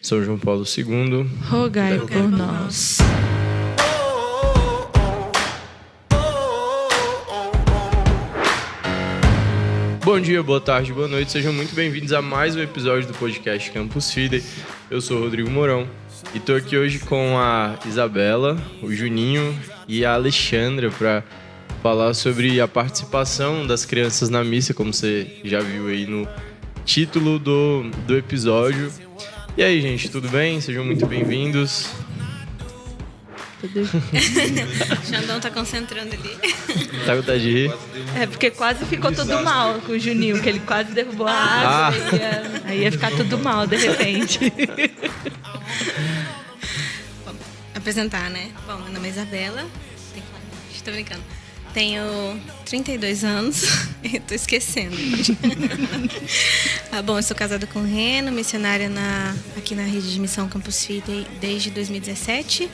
São João Paulo II, rogai por nós. Bom dia, boa tarde, boa noite, sejam muito bem-vindos a mais um episódio do podcast Campus Fidei. Eu sou o Rodrigo Mourão e estou aqui hoje com a Isabela, o Juninho e a Alexandra para falar sobre a participação das crianças na missa, como você já viu aí no título do episódio. E aí, gente, tudo bem? Sejam muito bem-vindos. O Xandão tá concentrando ali. Tá com vontade de rir? É porque quase ficou tudo mal com o Juninho, que ele quase derrubou a árvore. Aí ia ficar tudo mal, de repente. Bom, apresentar, né? Bom, meu nome é Isabela. Tô brincando. Tenho 32 anos. Tô esquecendo. Bom, eu sou casada com o Reno, missionária aqui na rede de missão Campus Fidei desde 2017.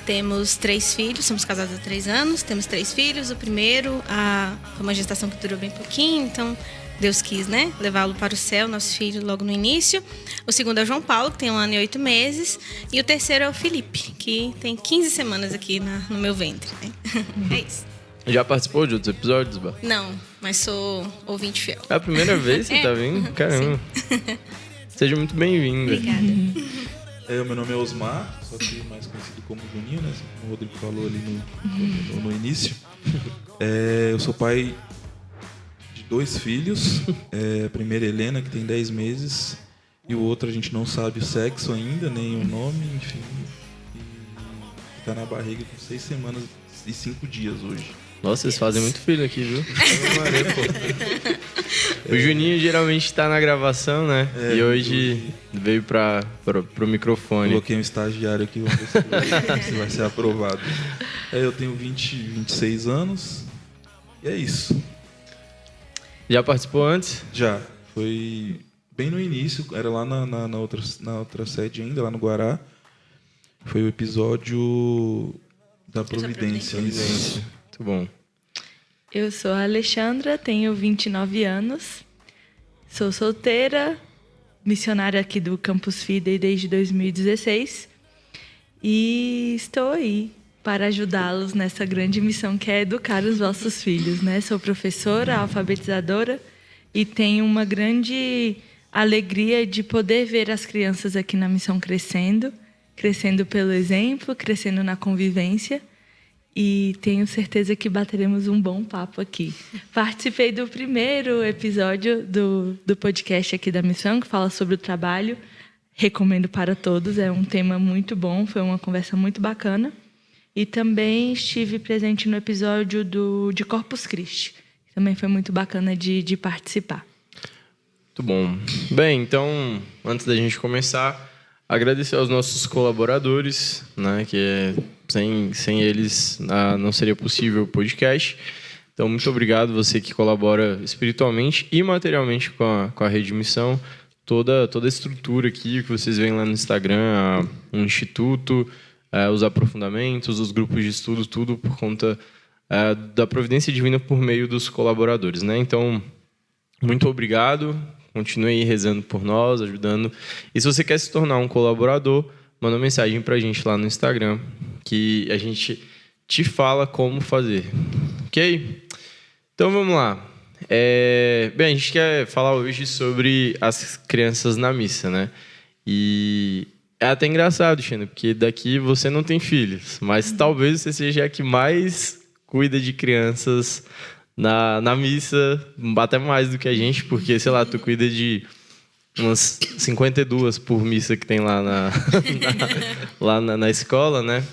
Temos 3 filhos, somos casados há 3 anos, temos 3 filhos. O primeiro foi uma gestação que durou bem pouquinho, então Deus quis, né, levá-lo para o céu, nosso filho, logo no início. O segundo é o João Paulo, que tem 1 ano e 8 meses. E o terceiro é o Felipe, que tem 15 semanas aqui no meu ventre. Né? É isso. Já participou de outros episódios, Bá? Não, mas sou ouvinte fiel. É a primeira vez que você tá vindo? Caramba. Sim. Seja muito bem-vinda. Obrigada. Meu nome é Osmar, só que mais conhecido como Juninho, né? Como o Rodrigo falou ali no início. Eu sou pai de 2 filhos. A primeira é Helena, que tem 10 meses. E o outro a gente não sabe o sexo ainda, nem o nome, enfim. E tá na barriga com 6 semanas e 5 dias hoje. Nossa, vocês fazem muito filho aqui, viu? O Juninho geralmente tá na gravação, né? E hoje veio pro microfone. Coloquei um estagiário aqui, vamos ver se vai ser aprovado. Eu tenho 26 anos e é isso. Já participou antes? Já. Foi bem no início, era lá na outra sede ainda, lá no Guará. Foi o episódio da Providência. Muito bom. Eu sou a Alexandra, tenho 29 anos, sou solteira, missionária aqui do Campus Fidei desde 2016 e estou aí para ajudá-los nessa grande missão que é educar os vossos filhos, né? Sou professora, alfabetizadora e tenho uma grande alegria de poder ver as crianças aqui na missão crescendo pelo exemplo, crescendo na convivência. E tenho certeza que bateremos um bom papo aqui. Participei do primeiro episódio do podcast aqui da Missão, que fala sobre o trabalho. Recomendo para todos, é um tema muito bom, foi uma conversa muito bacana. E também estive presente no episódio de Corpus Christi. Também foi muito bacana de participar. Muito bom. Bem, então, antes da gente começar, agradecer aos nossos colaboradores, né, que sem eles não seria possível o podcast. Então, muito obrigado você que colabora espiritualmente e materialmente com a Rede Missão. Toda a estrutura aqui que vocês veem lá no Instagram, o Instituto, os aprofundamentos, os grupos de estudo, tudo por conta da providência divina por meio dos colaboradores, né? Então, muito obrigado. Continue aí rezando por nós, ajudando. E se você quer se tornar um colaborador, manda uma mensagem pra gente lá no Instagram, que a gente te fala como fazer. Ok? Então vamos lá. Bem, a gente quer falar hoje sobre as crianças na missa, né? E é até engraçado, Xana, porque daqui você não tem filhos, mas talvez você seja a que mais cuida de crianças na missa, até mais do que a gente, porque, sei lá, tu cuida de umas 52 por missa que tem lá na escola, né?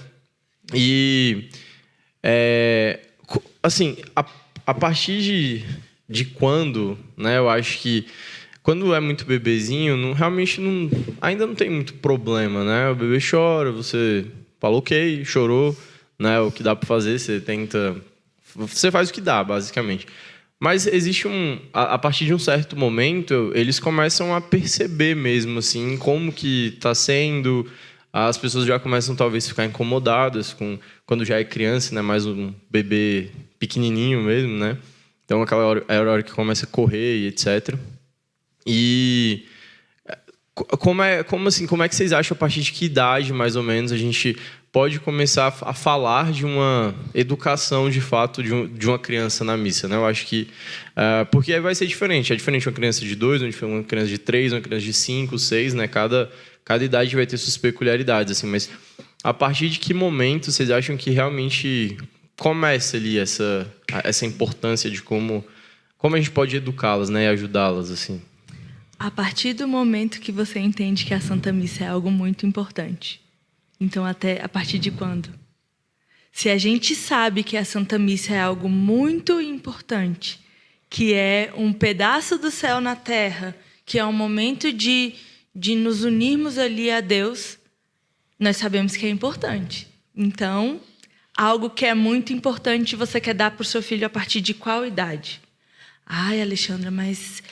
E, assim, a partir de quando, né, eu acho que quando é muito bebezinho, realmente ainda não tem muito problema, né? O bebê chora, você fala ok, chorou, né? O que dá para fazer, você faz o que dá, basicamente. Mas existe a partir de um certo momento, eles começam a perceber mesmo, assim, como que está sendo. As pessoas já começam, talvez, a ficar incomodadas quando já é criança, né? Mais um bebê pequenininho mesmo, né? Então, aquela hora é a hora que começa a correr e etc. E Como é que vocês acham, a partir de que idade, mais ou menos, a gente pode começar a falar de uma educação, de fato, de uma criança na missa, né? Eu acho que... porque aí vai ser diferente. É diferente uma criança de 2, uma criança de 3, uma criança de 5, 6, né? Cada idade vai ter suas peculiaridades, assim. Mas a partir de que momento vocês acham que realmente começa ali essa importância de como a gente pode educá-las, né? E ajudá-las, assim? A partir do momento que você entende que a Santa Missa é algo muito importante. Então, até a partir de quando? Se a gente sabe que a Santa Missa é algo muito importante, que é um pedaço do céu na terra, que é um momento de nos unirmos ali a Deus, nós sabemos que é importante. Então, algo que é muito importante você quer dar para o seu filho a partir de qual idade? Ai, Alexandra, mas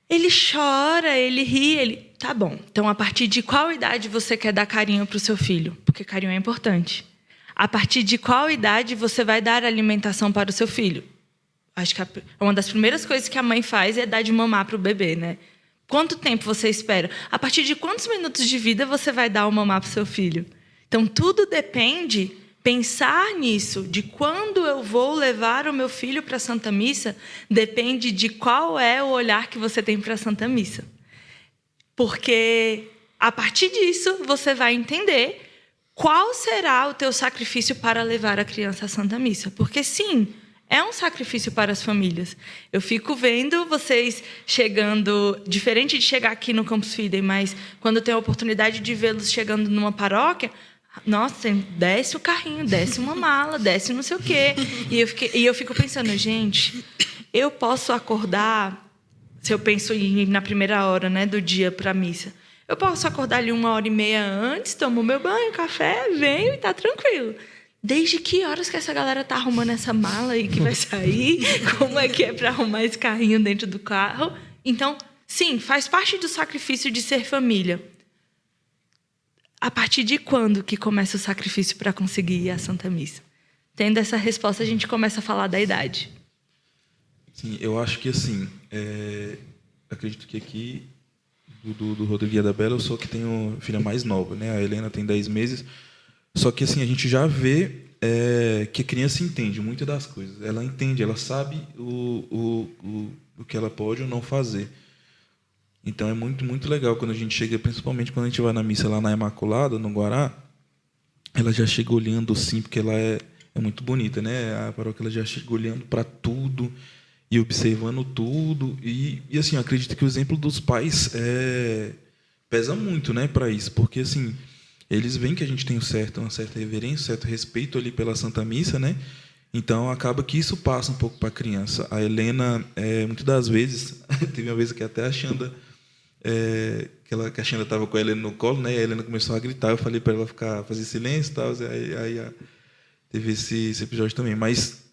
ele chora, ele ri, Tá bom. Então, a partir de qual idade você quer dar carinho para o seu filho? Porque carinho é importante. A partir de qual idade você vai dar alimentação para o seu filho? Acho que uma das primeiras coisas que a mãe faz é dar de mamar para o bebê, né? Quanto tempo você espera? A partir de quantos minutos de vida você vai dar o mamar para o seu filho? Então, tudo depende... Pensar nisso, de quando eu vou levar o meu filho para a Santa Missa, depende de qual é o olhar que você tem para a Santa Missa. Porque, a partir disso, você vai entender qual será o teu sacrifício para levar a criança à Santa Missa. Porque, sim, é um sacrifício para as famílias. Eu fico vendo vocês chegando, diferente de chegar aqui no Campus Fidei, mas quando eu tenho a oportunidade de vê-los chegando numa paróquia... Nossa, desce o carrinho, desce uma mala, desce não sei o quê. E eu fico pensando, gente, eu posso acordar, se eu penso em ir na primeira hora, né, do dia para a missa, eu posso acordar ali 1h30 antes, tomo meu banho, café, venho e tá tranquilo. Desde que horas que essa galera tá arrumando essa mala e que vai sair? Como é que é para arrumar esse carrinho dentro do carro? Então, sim, faz parte do sacrifício de ser família. A partir de quando que começa o sacrifício para conseguir ir à Santa Missa? Tendo essa resposta, a gente começa a falar da idade. Sim, eu acho que assim, acredito que aqui, do Rodrigo e da Bela, eu sou que tenho filha mais nova, né? A Helena tem 10 meses. Só que assim, a gente já vê que a criança entende muitas das coisas. Ela entende, ela sabe o que ela pode ou não fazer. Então, é muito, muito legal quando a gente chega, principalmente quando a gente vai na missa lá na Imaculada, no Guará, ela já chega olhando assim, porque ela é muito bonita, né? A paróquia ela já chega olhando para tudo e observando tudo. E assim, eu acredito que o exemplo dos pais pesa muito, né, para isso, porque assim, eles veem que a gente tem uma certa reverência, um certo respeito ali pela Santa Missa, né? Então, acaba que isso passa um pouco para a criança. A Helena, muitas das vezes, teve uma vez que até a Xanda... que a Xanda estava com a Helena no colo, né? E a Helena começou a gritar. Eu falei para ela fazer silêncio e tal. Aí teve esse episódio também. Mas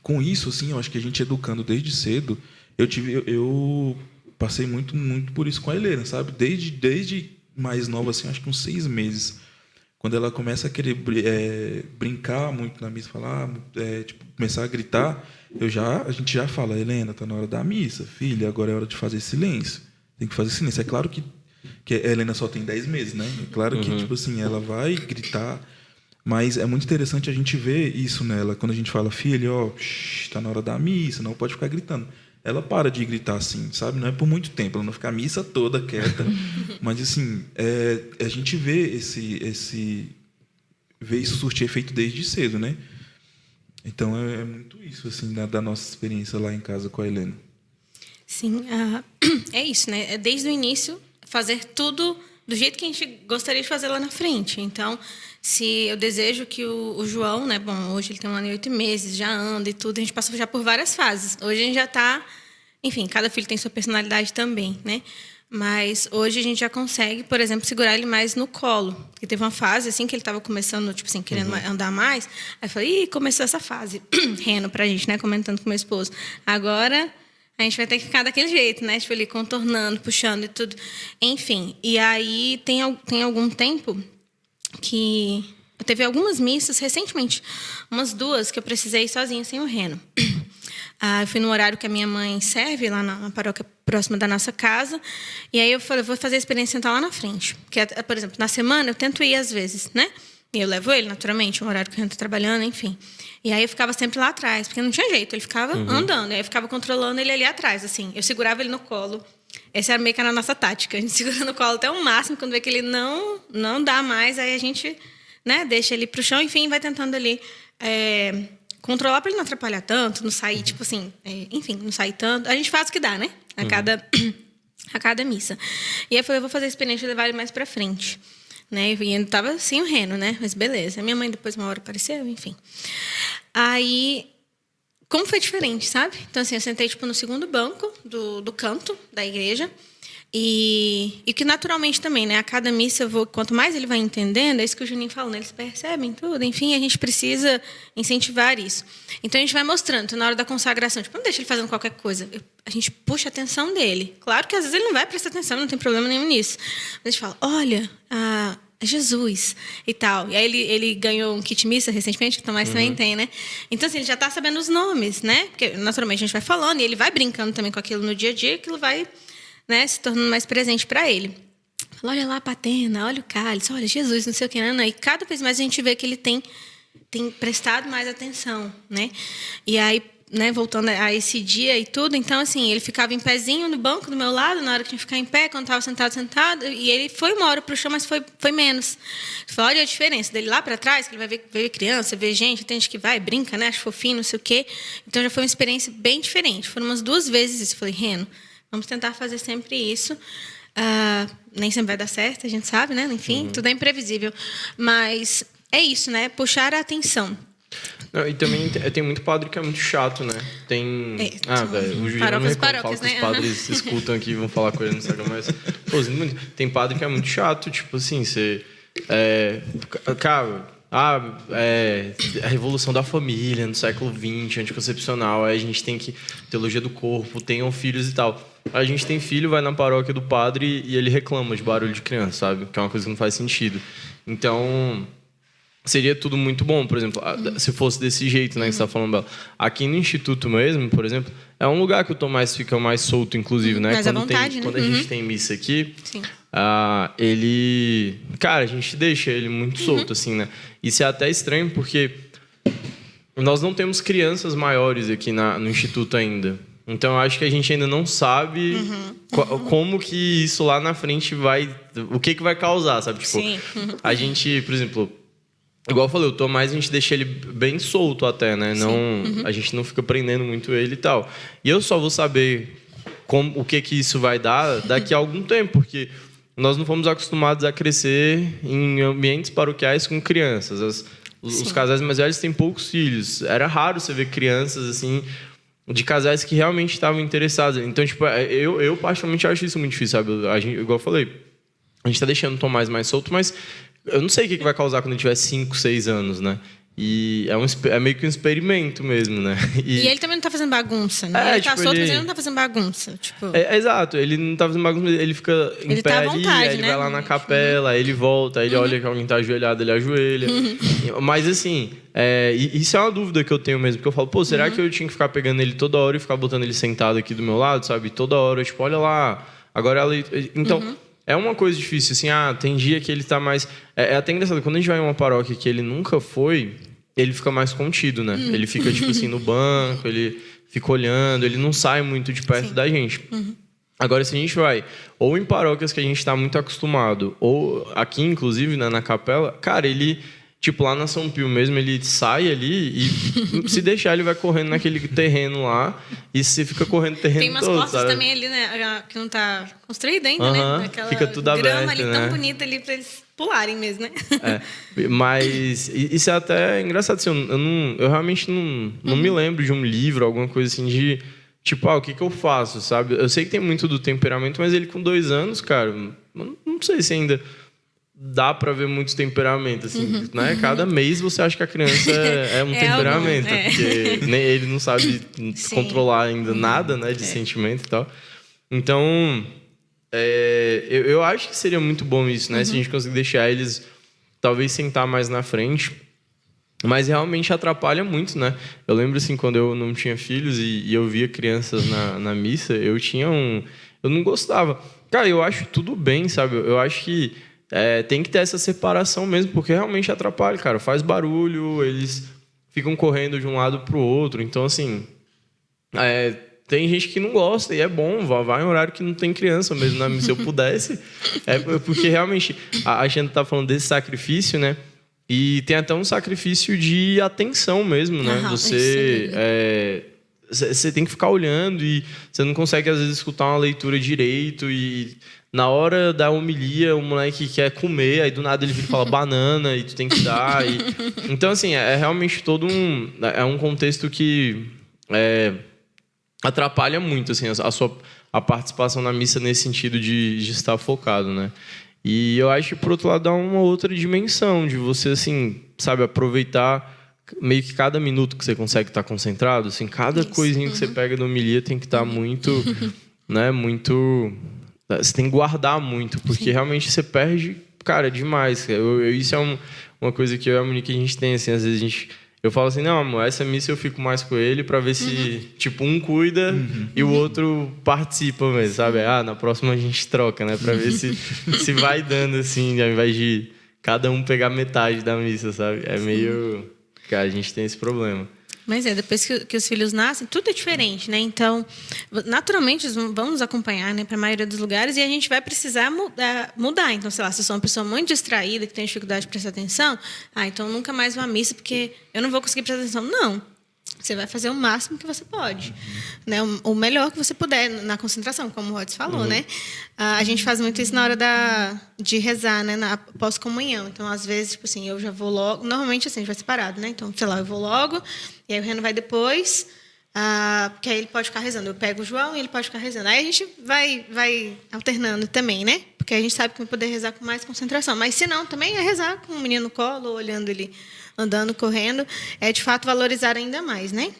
com isso, assim, eu acho que a gente educando desde cedo, eu passei muito, muito por isso com a Helena, sabe? Desde mais nova, assim, acho que uns 6 meses, quando ela começa a querer brincar muito na missa, começar a gritar, a gente já fala, Helena, tá na hora da missa, filha, agora é hora de fazer silêncio. Tem que fazer silêncio. É claro que a Helena só tem 10 meses, né? É claro que, tipo assim, ela vai gritar, mas é muito interessante a gente ver isso nela. Quando a gente fala, filha, tá na hora da missa, não pode ficar gritando. Ela para de gritar assim, sabe? Não é por muito tempo, ela não fica a missa toda quieta. Mas, assim, a gente vê vê isso surtir efeito desde cedo, né? Então, é muito isso, assim, da nossa experiência lá em casa com a Helena. Sim, é isso, né? Desde o início, fazer tudo do jeito que a gente gostaria de fazer lá na frente. Então, se eu desejo que o João, né? Bom, hoje ele tem 1 ano e 8 meses, já anda e tudo, a gente passou já por várias fases. Hoje a gente já está... Enfim, cada filho tem sua personalidade também, né? Mas hoje a gente já consegue, por exemplo, segurar ele mais no colo. Porque teve uma fase, assim, que ele estava começando, tipo assim, querendo andar mais. Aí eu falei, começou essa fase. Reno pra gente, né? Comentando com meu esposo. Agora... a gente vai ter que ficar daquele jeito, né? Tipo, ali contornando, puxando e tudo. Enfim, e aí tem algum tempo que... Teve algumas missas, recentemente, umas 2, que eu precisei ir sozinha, sem o Reno. Eu fui no horário que a minha mãe serve, lá na paróquia próxima da nossa casa. E aí eu falei, vou fazer a experiência sentar lá na frente. Porque, por exemplo, na semana eu tento ir às vezes, né? E eu levo ele, naturalmente, um horário que a gente está trabalhando, enfim. E aí eu ficava sempre lá atrás, porque não tinha jeito, ele ficava andando. Aí eu ficava controlando ele ali atrás, assim. Eu segurava ele no colo. Essa era meio que a nossa tática. A gente segura no colo até o máximo, quando vê que ele não dá mais, aí a gente, né, deixa ele pro chão, enfim, vai tentando ali controlar para ele não atrapalhar tanto, não sair, tipo assim, enfim, não sair tanto. A gente faz o que dá, né? A cada missa. E aí eu falei, eu vou fazer a experiência de levar ele mais para frente. Né? E ainda estava sem o Reno, né? Mas beleza. A minha mãe depois uma hora apareceu, enfim. Aí, como foi diferente, sabe? Então, assim, eu sentei tipo no segundo banco do canto da igreja. E que naturalmente também, né? A cada missa eu vou, quanto mais ele vai entendendo, é isso que o Juninho falou, né? Eles percebem tudo, enfim, a gente precisa incentivar isso. Então a gente vai mostrando, então, na hora da consagração, tipo, não deixa ele fazendo qualquer coisa. A gente puxa a atenção dele. Claro que às vezes ele não vai prestar atenção, não tem problema nenhum nisso. Mas a gente fala, olha, Jesus e tal. E aí ele ganhou um kit missa recentemente, que o Tomás também tem, né? Então, assim, ele já está sabendo os nomes, né? Porque naturalmente a gente vai falando, e ele vai brincando também com aquilo no dia a dia, aquilo vai, né, se tornando mais presente para ele. Fala, olha lá a patena, olha o cálice, olha Jesus, não sei o que, não. E cada vez mais a gente vê que ele tem prestado mais atenção, né? E aí, né, voltando a esse dia e tudo, então, assim, ele ficava em pezinho no banco do meu lado, na hora que tinha que ficar em pé, quando estava sentado, e ele foi uma hora para o chão, mas foi menos. Falei, olha a diferença dele lá para trás, que ele vai ver criança, ver gente, tem gente que vai, brinca, né, acha fofinho, não sei o quê. Então, já foi uma experiência bem diferente. Foram umas 2 vezes isso. Falei, Reno, vamos tentar fazer sempre isso. Nem sempre vai dar certo, a gente sabe, né? Enfim, tudo é imprevisível. Mas é isso, né? Puxar a atenção. Não, e também tem muito padre que é muito chato, né? Tem... velho, o Juliano me fala que né? os padres escutam aqui e vão falar com ele no Instagram, mas... Pô, tem padre que é muito chato, tipo assim, você... cara... a revolução da família no século XX, anticoncepcional, aí a gente tem que teologia do corpo, tenham filhos e tal. A gente tem filho, vai na paróquia do padre e ele reclama de barulho de criança, sabe? Que é uma coisa que não faz sentido. Então, seria tudo muito bom, por exemplo, se fosse desse jeito, né, que você está falando, Bela. Aqui no Instituto mesmo, por exemplo, é um lugar que o Tomás fica mais solto, inclusive, né? Mais à vontade, né? Quando a gente tem missa aqui, Sim. ele... Cara, a gente deixa ele muito solto, assim, né? Isso é até estranho, porque nós não temos crianças maiores aqui no Instituto ainda. Então, eu acho que a gente ainda não sabe como que isso lá na frente vai... O que vai causar, sabe? Tipo, Sim. a gente, por exemplo... Igual eu falei, o Tomás a gente deixa ele bem solto até, né? Não, a gente não fica prendendo muito ele e tal. E eu só vou saber o que isso vai dar daqui a algum tempo, porque nós não fomos acostumados a crescer em ambientes paroquiais com crianças. Os casais mais velhos têm poucos filhos. Era raro você ver crianças, assim, de casais que realmente estavam interessados. Então, tipo, eu particularmente acho isso muito difícil, sabe? Igual eu falei, a gente tá deixando o Tomás mais solto, mas eu não sei o que vai causar quando ele tiver 5, 6 anos, né? E é meio que um experimento mesmo, né? E ele também não tá fazendo bagunça, né? Ele tá solto, mas ele não tá fazendo bagunça. Tipo... exato, ele não tá fazendo bagunça, ele fica em pé ali, aí ele vai lá na capela, aí ele volta, aí ele olha que alguém tá ajoelhado, ele ajoelha. Mas assim, isso é uma dúvida que eu tenho mesmo, porque eu falo, pô, será que eu tinha que ficar pegando ele toda hora e ficar botando ele sentado aqui do meu lado, sabe? Toda hora, tipo, olha lá, agora ela... Então... É uma coisa difícil, assim, tem dia que ele tá mais... É até engraçado, quando a gente vai em uma paróquia que ele nunca foi, ele fica mais contido, né? Ele fica, tipo assim, no banco, ele fica olhando, ele não sai muito de perto da gente. Agora, se a gente vai ou em paróquias que a gente tá muito acostumado, ou aqui, inclusive, né, na capela, cara, ele... Tipo, lá na São Pio mesmo, ele sai ali e se deixar, ele vai correndo naquele terreno lá e você fica correndo o terreno todo, tem umas portas sabe? também ali, né? Que não tá construída ainda, né? Aquela fica tudo grama aberto, ali né? tão bonita ali pra eles pularem mesmo, né? Mas isso é até engraçado, assim, eu realmente não me lembro de um livro, alguma coisa assim de... Tipo, o que eu faço, sabe? Eu sei que tem muito do temperamento, mas ele com 2 anos, cara, não sei se ainda... Dá pra ver muito temperamento, assim, né? Cada mês você acha que a criança é um temperamento, porque nem ele não sabe controlar ainda nada, né, de sentimento e tal. Então, eu acho que seria muito bom isso, né? Se a gente conseguir deixar eles, talvez, sentar mais na frente. Mas realmente atrapalha muito, né? Eu lembro, assim, quando eu não tinha filhos e eu via crianças na missa, eu não gostava. Cara, eu acho tudo bem, sabe? Eu acho que tem que ter essa separação mesmo, porque realmente atrapalha, cara. Faz barulho, eles ficam correndo de um lado pro outro. Então, assim, tem gente que não gosta e é bom, vai em horário que não tem criança mesmo na missa. Se eu pudesse, porque realmente a gente tá falando desse sacrifício, né? E tem até um sacrifício de atenção mesmo, né? Você tem que ficar olhando e você não consegue, às vezes, escutar uma leitura direito e na hora da homilia o moleque quer comer, aí do nada ele vira e fala banana e tu tem que dar. Então, assim, é realmente todo um contexto que atrapalha muito, assim, a participação na missa nesse sentido de estar focado, né? E eu acho que, por outro lado, dá uma outra dimensão de você, assim, sabe, aproveitar meio que cada minuto que você consegue estar concentrado, assim, cada coisinha que você pega da homilia tem que estar muito, né, muito... Você tem que guardar muito, porque realmente você perde, cara, demais. Isso é uma coisa que eu e a Monique, a gente tem, assim, às vezes eu falo assim, não, amor, essa missa eu fico mais com ele pra ver se, tipo, um cuida e o outro participa mesmo, sabe? Na próxima a gente troca, né? Pra ver se vai dando, assim, ao invés de cada um pegar metade da missa, sabe? É meio... Cara, a gente tem esse problema. Mas depois que os filhos nascem, tudo é diferente, né? Então, naturalmente, eles vão nos acompanhar, né, para a maioria dos lugares e a gente vai precisar mudar. Então, sei lá, se eu sou uma pessoa muito distraída, que tem dificuldade de prestar atenção, então nunca mais vou à missa porque eu não vou conseguir prestar atenção. Não. Você vai fazer o máximo que você pode, né? O melhor que você puder na concentração, como o Rods falou, né? A gente faz muito isso na hora de rezar, né? Na pós-comunhão. Então, às vezes, tipo assim, eu já vou logo... Normalmente, assim, a gente vai separado, né? Então, sei lá, eu vou logo, e aí o Renan vai depois, porque aí ele pode ficar rezando. Eu pego o João e ele pode ficar rezando. Aí a gente vai alternando também, né? Porque a gente sabe que vai poder rezar com mais concentração. Mas, se não, também é rezar com o menino no colo, olhando ele... andando, correndo, de fato valorizar ainda mais, né?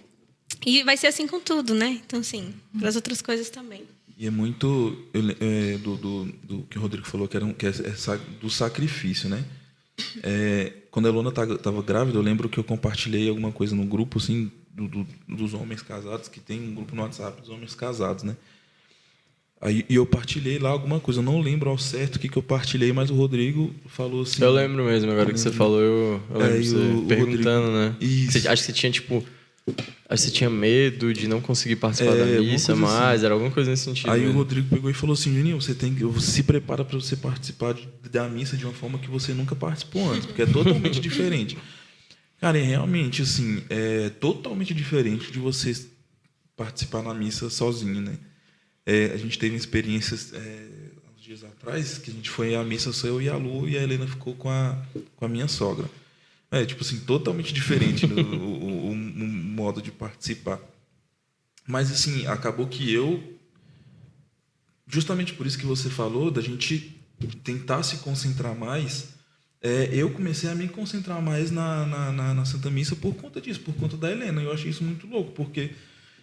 E vai ser assim com tudo, né? Então, assim, para as outras coisas também. E é muito do que o Rodrigo falou, que é do sacrifício, né? Quando a Elona estava grávida, eu lembro que eu compartilhei alguma coisa no grupo, assim, dos homens casados, que tem um grupo no WhatsApp dos homens casados, né? Aí eu partilhei lá alguma coisa, eu não lembro ao certo o que eu partilhei, mas o Rodrigo falou assim... Eu lembro mesmo, agora que você falou, eu lembro você perguntando, né? Isso. Acho que você tinha, tipo... Acho que você tinha medo de não conseguir participar da missa mais, assim. Era alguma coisa nesse sentido. Aí mesmo. O Rodrigo pegou e falou assim, Juninho, você se prepara para você participar da missa de uma forma que você nunca participou antes, porque é totalmente diferente. Cara, realmente, assim, é totalmente diferente de você participar na missa sozinho, né? A gente teve experiências uns dias atrás, que a gente foi à missa, só eu e a Lu, e a Helena ficou com a minha sogra. Tipo assim, totalmente diferente o modo de participar. Mas, assim, acabou que justamente por isso que você falou, da gente tentar se concentrar mais, eu comecei a me concentrar mais na Santa Missa por conta disso, por conta da Helena. Eu achei isso muito louco, porque...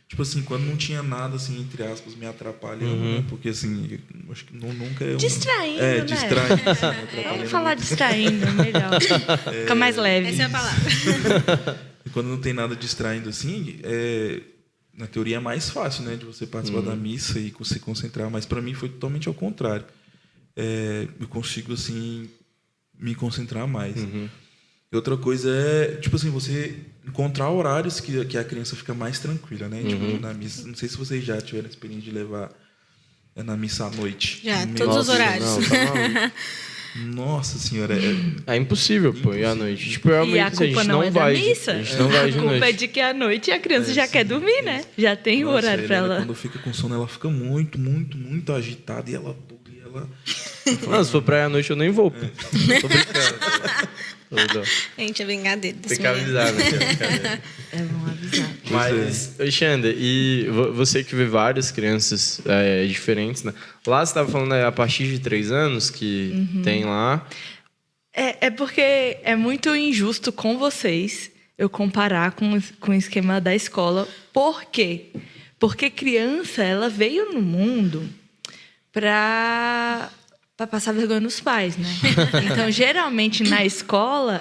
Tipo assim, quando não tinha nada, assim, entre aspas, me atrapalhando, né? Porque, assim, acho que nunca é... Distraindo, né? Distraindo. Assim, Vamos falar distraindo, melhor. Fica mais leve. Essa é a palavra. E quando não tem nada distraindo, assim, na teoria é mais fácil, né? De você participar da missa e se concentrar. Mas, para mim, foi totalmente ao contrário. Eu consigo, assim, me concentrar mais. Outra coisa tipo assim, você encontrar horários que a criança fica mais tranquila, né? Tipo, na missa. Não sei se vocês já tiveram a experiência de levar na missa à noite. Já, todos os horários. Não, tá maluco. Nossa senhora. É impossível, pô, ir à noite. Tipo, E a culpa não é da missa. A gente não vai de A culpa noite. é de que à noite a criança já quer dormir, né? Já tem o horário para ela. Quando fica com sono, ela fica muito, muito, muito agitada e ela... Não, se for pra ir à noite, eu nem vou, pô. Tô brincando. Gente, é brincadeira. Tem que avisar, né? É bom avisar. Mas, Alexandre, e você que vê várias crianças diferentes, né? Lá você estava falando a partir de 3 anos que tem lá. É porque é muito injusto com vocês eu comparar com o esquema da escola. Por quê? Porque criança, ela veio no mundo para Para passar vergonha nos pais, né? Então, geralmente, na escola,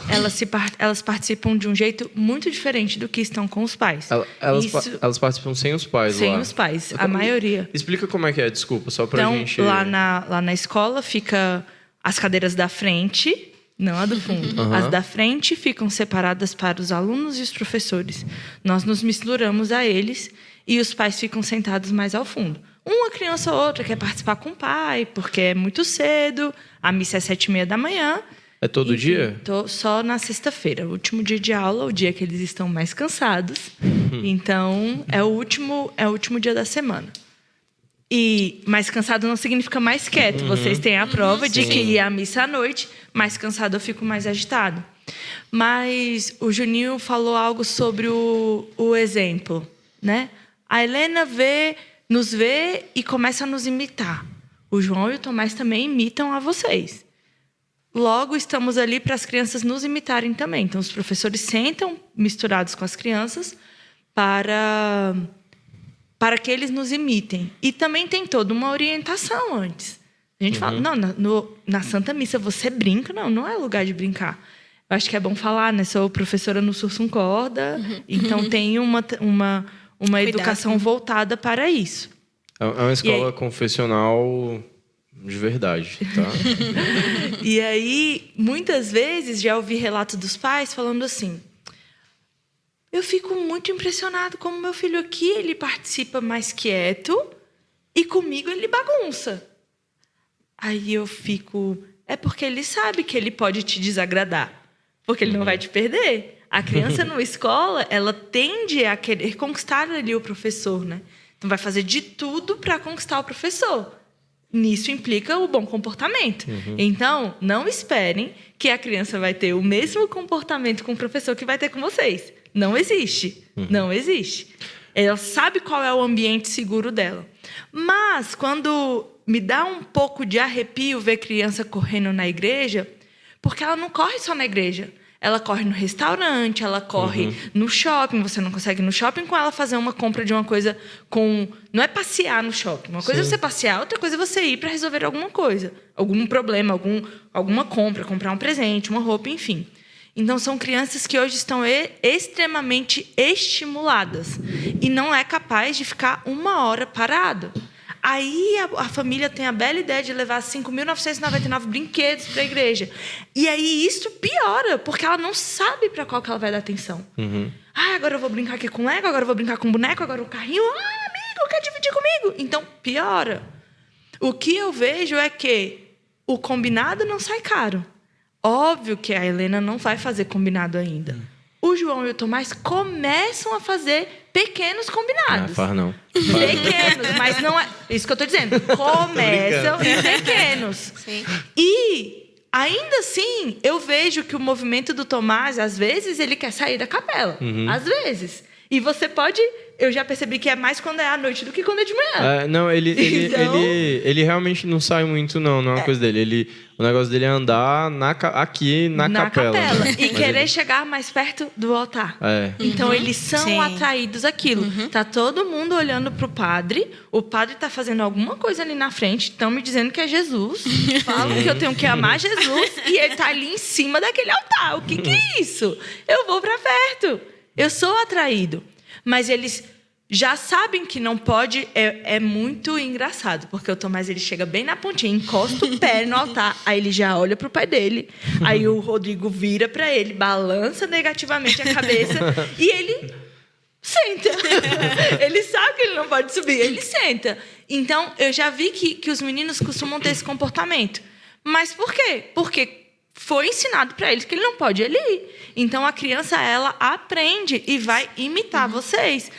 elas participam de um jeito muito diferente do que estão com os pais. Elas participam sem os pais sem lá? Sem os pais, a maioria. Explica como é que é, desculpa, só pra gente... Então, lá na escola, fica as cadeiras da frente, não a do fundo. As da frente ficam separadas para os alunos e os professores. Nós nos misturamos a eles e os pais ficam sentados mais ao fundo. Uma criança ou outra quer participar com o pai, porque é muito cedo, a missa é 7h30 da manhã. É todo dia? Só na sexta-feira, o último dia de aula, o dia que eles estão mais cansados. Então, é o último dia da semana. E mais cansado não significa mais quieto. Vocês têm a prova de que ir à missa à noite, mais cansado eu fico mais agitado. Mas o Juninho falou algo sobre o exemplo, né? A Helena nos vê e começa a nos imitar. O João e o Tomás também imitam a vocês. Logo, estamos ali para as crianças nos imitarem também. Então, os professores sentam misturados com as crianças para que eles nos imitem. E também tem toda uma orientação antes. A gente fala, não, na Santa Missa você brinca? Não é lugar de brincar. Eu acho que é bom falar, né? Sou professora no Sursum Corda, então tem uma educação voltada para isso. É uma escola confessional de verdade, tá? E aí, muitas vezes, já ouvi relatos dos pais falando assim: eu fico muito impressionado como meu filho aqui, ele participa mais quieto e comigo ele bagunça. Aí eu fico... É porque ele sabe que ele pode te desagradar, porque ele não vai te perder. A criança numa escola, ela tende a querer conquistar ali o professor, né? Então, vai fazer de tudo para conquistar o professor. Nisso implica o bom comportamento. Então, não esperem que a criança vai ter o mesmo comportamento com o professor que vai ter com vocês. Não existe. Não existe. Ela sabe qual é o ambiente seguro dela. Mas, quando me dá um pouco de arrepio ver criança correndo na igreja, porque ela não corre só na igreja. Ela corre no restaurante, ela corre no shopping. Você não consegue ir no shopping com ela fazer uma compra de uma coisa com... Não é passear no shopping. Uma coisa é você passear, outra coisa é você ir para resolver alguma coisa. Algum problema, alguma compra, comprar um presente, uma roupa, enfim. Então, são crianças que hoje estão extremamente estimuladas. E não é capaz de ficar 1 hora parado. Aí a família tem a bela ideia de levar 5.999 brinquedos para a igreja. E aí isso piora, porque ela não sabe para qual que ela vai dar atenção. Agora eu vou brincar aqui com Lego, agora eu vou brincar com boneco, agora o carrinho. Amigo, quer dividir comigo? Então, piora. O que eu vejo é que o combinado não sai caro. Óbvio que a Helena não vai fazer combinado ainda. O João e o Tomás começam a fazer pequenos combinados. Faz não. Pequenos, mas não é... Isso que eu estou dizendo. Começam em pequenos. Sim. E, ainda assim, eu vejo que o movimento do Tomás, às vezes, ele quer sair da capela. Às vezes. E você pode... Eu já percebi que é mais quando é à noite do que quando é de manhã. Não, ele realmente não sai muito, não é uma coisa dele. O negócio dele é andar aqui na capela. E querer chegar mais perto do altar. Então, eles são atraídos àquilo. Tá todo mundo olhando pro padre. O padre tá fazendo alguma coisa ali na frente. Estão me dizendo que é Jesus. Falam que eu tenho que amar Jesus. E ele tá ali em cima daquele altar. O que é isso? Eu vou pra perto. Eu sou atraído. Mas eles já sabem que não pode. É muito engraçado, porque o Tomás ele chega bem na pontinha, encosta o pé no altar, aí ele já olha pro pai dele, aí o Rodrigo vira para ele, balança negativamente a cabeça e ele senta. Ele sabe que ele não pode subir, ele senta. Então, eu já vi que os meninos costumam ter esse comportamento. Mas por quê? Porque foi ensinado para eles que ele não pode ir ali. Então, a criança, ela aprende e vai imitar vocês.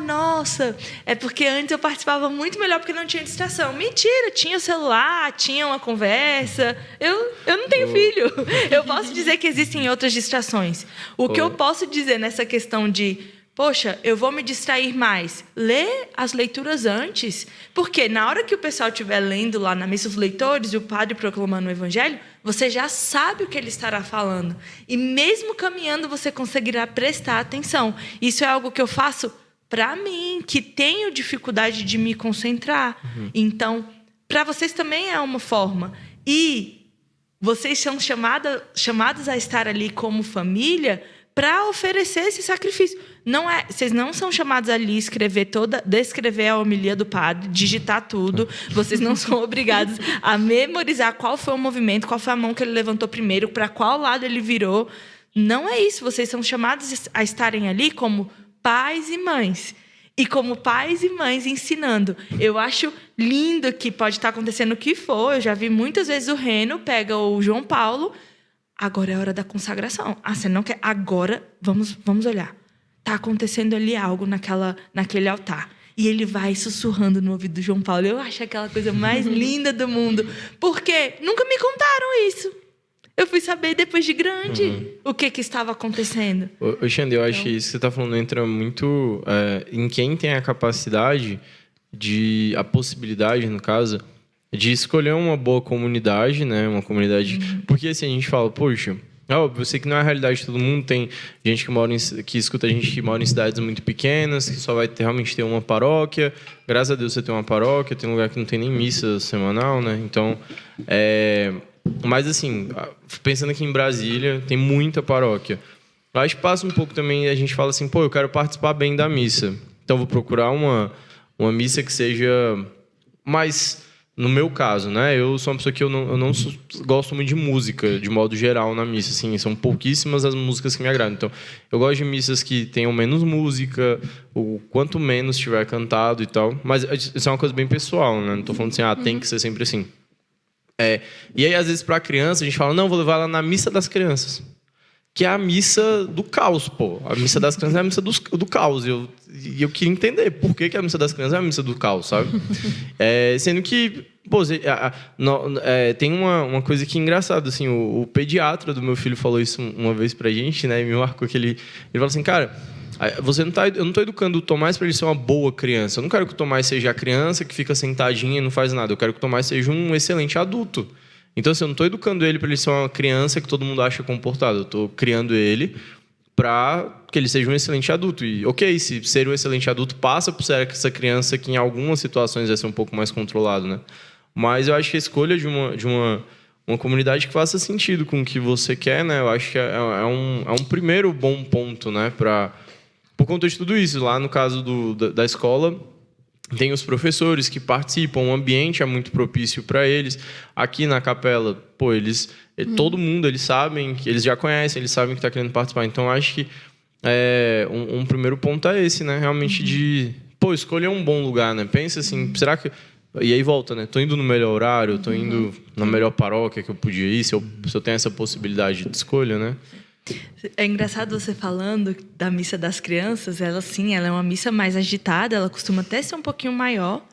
Nossa, é porque antes eu participava muito melhor porque não tinha distração. Mentira, tinha o celular, tinha uma conversa. Eu não tenho filho. Eu posso dizer que existem outras distrações. O que eu posso dizer nessa questão de... Poxa, eu vou me distrair mais. Lê as leituras antes. Porque na hora que o pessoal estiver lendo lá na missa os leitores e o padre proclamando o evangelho, você já sabe o que ele estará falando. E mesmo caminhando, você conseguirá prestar atenção. Isso é algo que eu faço para mim, que tenho dificuldade de me concentrar. Então, para vocês também é uma forma. E vocês são chamados a estar ali como família para oferecer esse sacrifício. Vocês não são chamados ali a descrever a homilia do padre, digitar tudo. Vocês não são obrigados a memorizar qual foi o movimento, qual foi a mão que ele levantou primeiro, para qual lado ele virou. Não é isso. Vocês são chamados a estarem ali como pais e mães. E como pais e mães ensinando. Eu acho lindo que pode estar acontecendo o que for. Eu já vi muitas vezes o Reno pega o João Paulo. Agora é a hora da consagração. Você não quer? Agora, vamos olhar. Está acontecendo ali algo naquele altar. E ele vai sussurrando no ouvido do João Paulo. Eu acho aquela coisa mais linda do mundo. Porque nunca me contaram isso. Eu fui saber depois de grande o que estava acontecendo. Xande, eu acho que isso que você está falando entra muito em quem tem a capacidade, a possibilidade, no caso, de escolher uma boa comunidade, né? Uma comunidade... Porque assim, a gente fala, poxa, óbvio, eu sei que não é a realidade de todo mundo. Tem gente que escuta a gente que mora em cidades muito pequenas, que só vai realmente ter uma paróquia. Graças a Deus você tem uma paróquia, tem um lugar que não tem nem missa semanal, né? Então, mas assim, pensando aqui em Brasília, tem muita paróquia. Acho que passa um pouco também, a gente fala assim, eu quero participar bem da missa. Então, vou procurar uma missa que seja mais... No meu caso, né? Eu sou uma pessoa que eu não gosto muito de música, de modo geral, na missa. Assim, são pouquíssimas as músicas que me agradam. Então, eu gosto de missas que tenham menos música, ou quanto menos tiver cantado e tal. Mas isso é uma coisa bem pessoal, né? Não estou falando assim, tem que ser sempre assim. E aí, às vezes, para a criança, a gente fala, não, vou levar ela na missa das crianças. Que é a missa do caos, pô. A missa das crianças é a missa do caos. E eu queria entender por que a missa das crianças é a missa do caos, sabe? Sendo que, pô, tem uma coisa que é engraçada, assim, o pediatra do meu filho falou isso uma vez pra gente, né? E me marcou que ele falou assim, cara, eu não tô educando o Tomás para ele ser uma boa criança. Eu não quero que o Tomás seja a criança que fica sentadinha e não faz nada. Eu quero que o Tomás seja um excelente adulto. Então, assim, eu não estou educando ele para ele ser uma criança que todo mundo acha comportado. Eu estou criando ele para que ele seja um excelente adulto. E, ok, se ser um excelente adulto passa por ser essa criança que em algumas situações vai ser um pouco mais controlado, né? Mas eu acho que a escolha de uma comunidade que faça sentido com o que você quer, né? Eu acho que é um primeiro bom ponto, né? Por conta de tudo isso. Lá no caso da escola... Tem os professores que participam, o ambiente é muito propício para eles. Aqui na capela, todo mundo, eles sabem, eles já conhecem, eles sabem que está querendo participar. Então, acho que um primeiro ponto é esse, né? Realmente de, escolher um bom lugar, né? Pensa assim, será que... E aí volta, né? Estou indo no melhor horário, estou indo na melhor paróquia que eu podia ir, se eu tenho essa possibilidade de escolha, né? É engraçado você falando da missa das crianças. Ela é uma missa mais agitada, ela costuma até ser um pouquinho maior,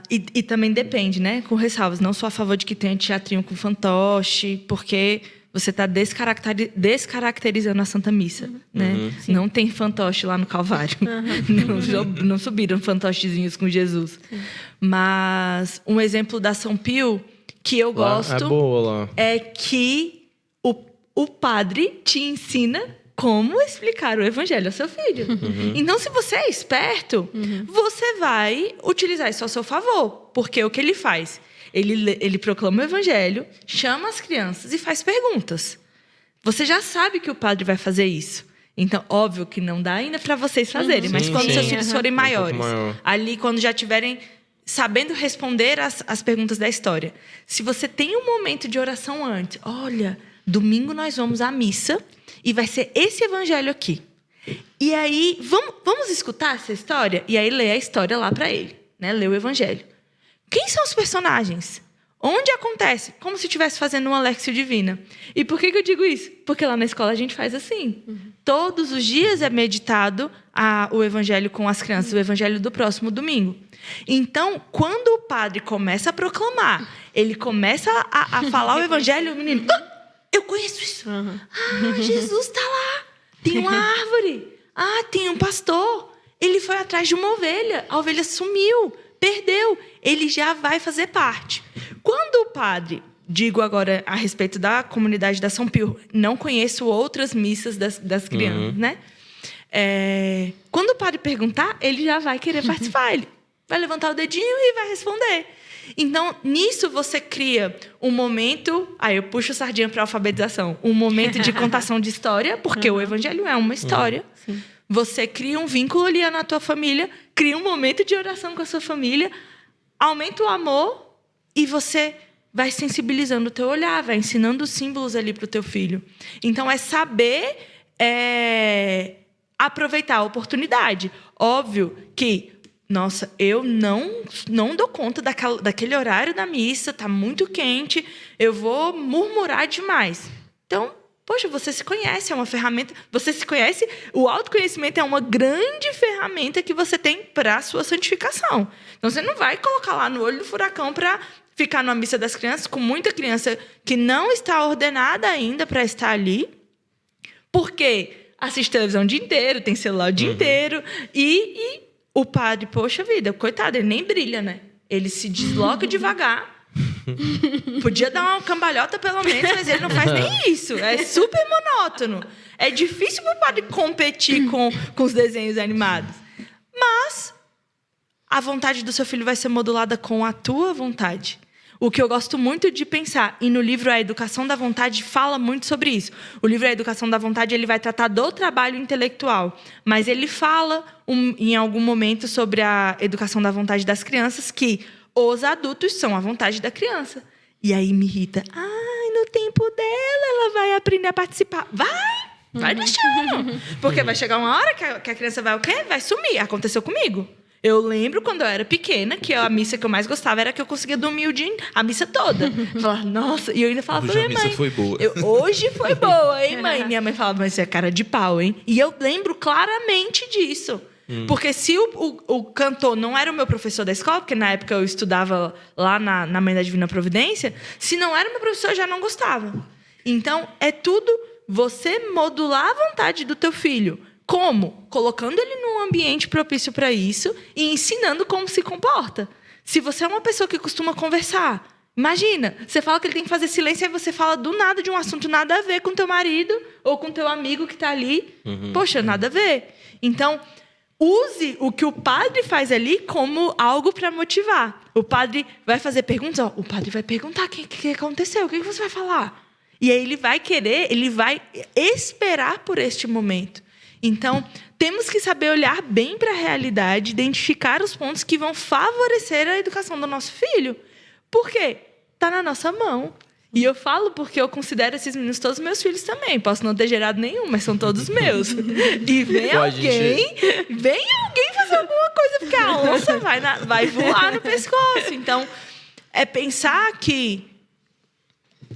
e também depende, né? Com ressalvas, não sou a favor de que tenha teatrinho com fantoche, porque você está descaracterizando a Santa Missa, né? Não tem fantoche lá no Calvário. Não subiram fantochezinhos com Jesus. Mas um exemplo da São Pio que eu gosto é que o padre te ensina como explicar o evangelho ao seu filho. Então, se você é esperto, você vai utilizar isso ao seu favor. Porque o que ele faz? Ele proclama o evangelho, chama as crianças e faz perguntas. Você já sabe que o padre vai fazer isso. Então, óbvio que não dá ainda para vocês fazerem, mas quando seus filhos forem maiores, ali quando já tiverem sabendo responder as perguntas da história. Se você tem um momento de oração antes, olha... Domingo nós vamos à missa e vai ser esse evangelho aqui. E aí, vamos escutar essa história? E aí, lê a história lá para ele, né? Lê o evangelho. Quem são os personagens? Onde acontece? Como se estivesse fazendo uma Léxio Divina. E por que eu digo isso? Porque lá na escola a gente faz assim. Todos os dias é meditado o evangelho com as crianças, o evangelho do próximo domingo. Então, quando o padre começa a proclamar, ele começa a falar o evangelho, o menino... Eu conheço isso. Jesus está lá. Tem uma árvore. Tem um pastor. Ele foi atrás de uma ovelha. A ovelha sumiu, perdeu. Ele já vai fazer parte. Quando o padre, digo agora a respeito da comunidade da São Pio, não conheço outras missas das crianças, né? Quando o padre perguntar, ele já vai querer participar. Ele vai levantar o dedinho e vai responder. Então, nisso você cria um momento... Aí eu puxo a sardinha para a alfabetização. Um momento de contação de história, porque o evangelho é uma história. Sim. Você cria um vínculo ali na tua família, cria um momento de oração com a sua família, aumenta o amor e você vai sensibilizando o teu olhar, vai ensinando os símbolos ali para o teu filho. Então, é saber aproveitar a oportunidade. Óbvio que, nossa, eu não dou conta daquele horário da missa, está muito quente, eu vou murmurar demais. Então, poxa, você se conhece, é uma ferramenta... Você se conhece, o autoconhecimento é uma grande ferramenta que você tem para a sua santificação. Então, você não vai colocar lá no olho do furacão para ficar numa missa das crianças com muita criança que não está ordenada ainda para estar ali, porque assiste televisão o dia inteiro, tem celular o dia inteiro, e o padre, poxa vida, coitado, ele nem brilha, né? Ele se desloca devagar. Podia dar uma cambalhota pelo menos, mas ele não faz nem isso. É super monótono. É difícil para o padre competir com os desenhos animados. Mas a vontade do seu filho vai ser modulada com a tua vontade. O que eu gosto muito de pensar, e no livro A Educação da Vontade fala muito sobre isso. O livro A Educação da Vontade ele vai tratar do trabalho intelectual, mas ele fala em algum momento sobre a educação da vontade das crianças, que os adultos são a vontade da criança. E aí me irrita. No tempo dela, ela vai aprender a participar. Vai deixando. Porque vai chegar uma hora que a criança vai o quê? Vai sumir. Aconteceu comigo. Eu lembro, quando eu era pequena, que a missa que eu mais gostava era que eu conseguia dormir a missa toda. Eu falava, nossa... E eu ainda falava pra minha mãe... Hoje a missa foi boa. Hoje foi boa, hein, mãe? Minha mãe falava, mas você é cara de pau, hein? E eu lembro claramente disso. Porque se o cantor não era o meu professor da escola, porque na época eu estudava lá na Mãe da Divina Providência, se não era o meu professor, eu já não gostava. Então, é tudo você modular a vontade do teu filho. Como? Colocando ele num ambiente propício para isso e ensinando como se comporta. Se você é uma pessoa que costuma conversar, imagina, você fala que ele tem que fazer silêncio e você fala do nada de um assunto nada a ver com teu marido ou com teu amigo que está ali. Poxa, nada a ver. Então, use o que o padre faz ali como algo para motivar. O padre vai fazer perguntas. O padre vai perguntar o que aconteceu, o que você vai falar. E aí ele vai esperar por este momento. Então, temos que saber olhar bem para a realidade, identificar os pontos que vão favorecer a educação do nosso filho. Por quê? Está na nossa mão. E eu falo porque eu considero esses meninos todos meus filhos também. Posso não ter gerado nenhum, mas são todos meus. E vem alguém fazer alguma coisa, porque a onça vai voar no pescoço. Então, é pensar que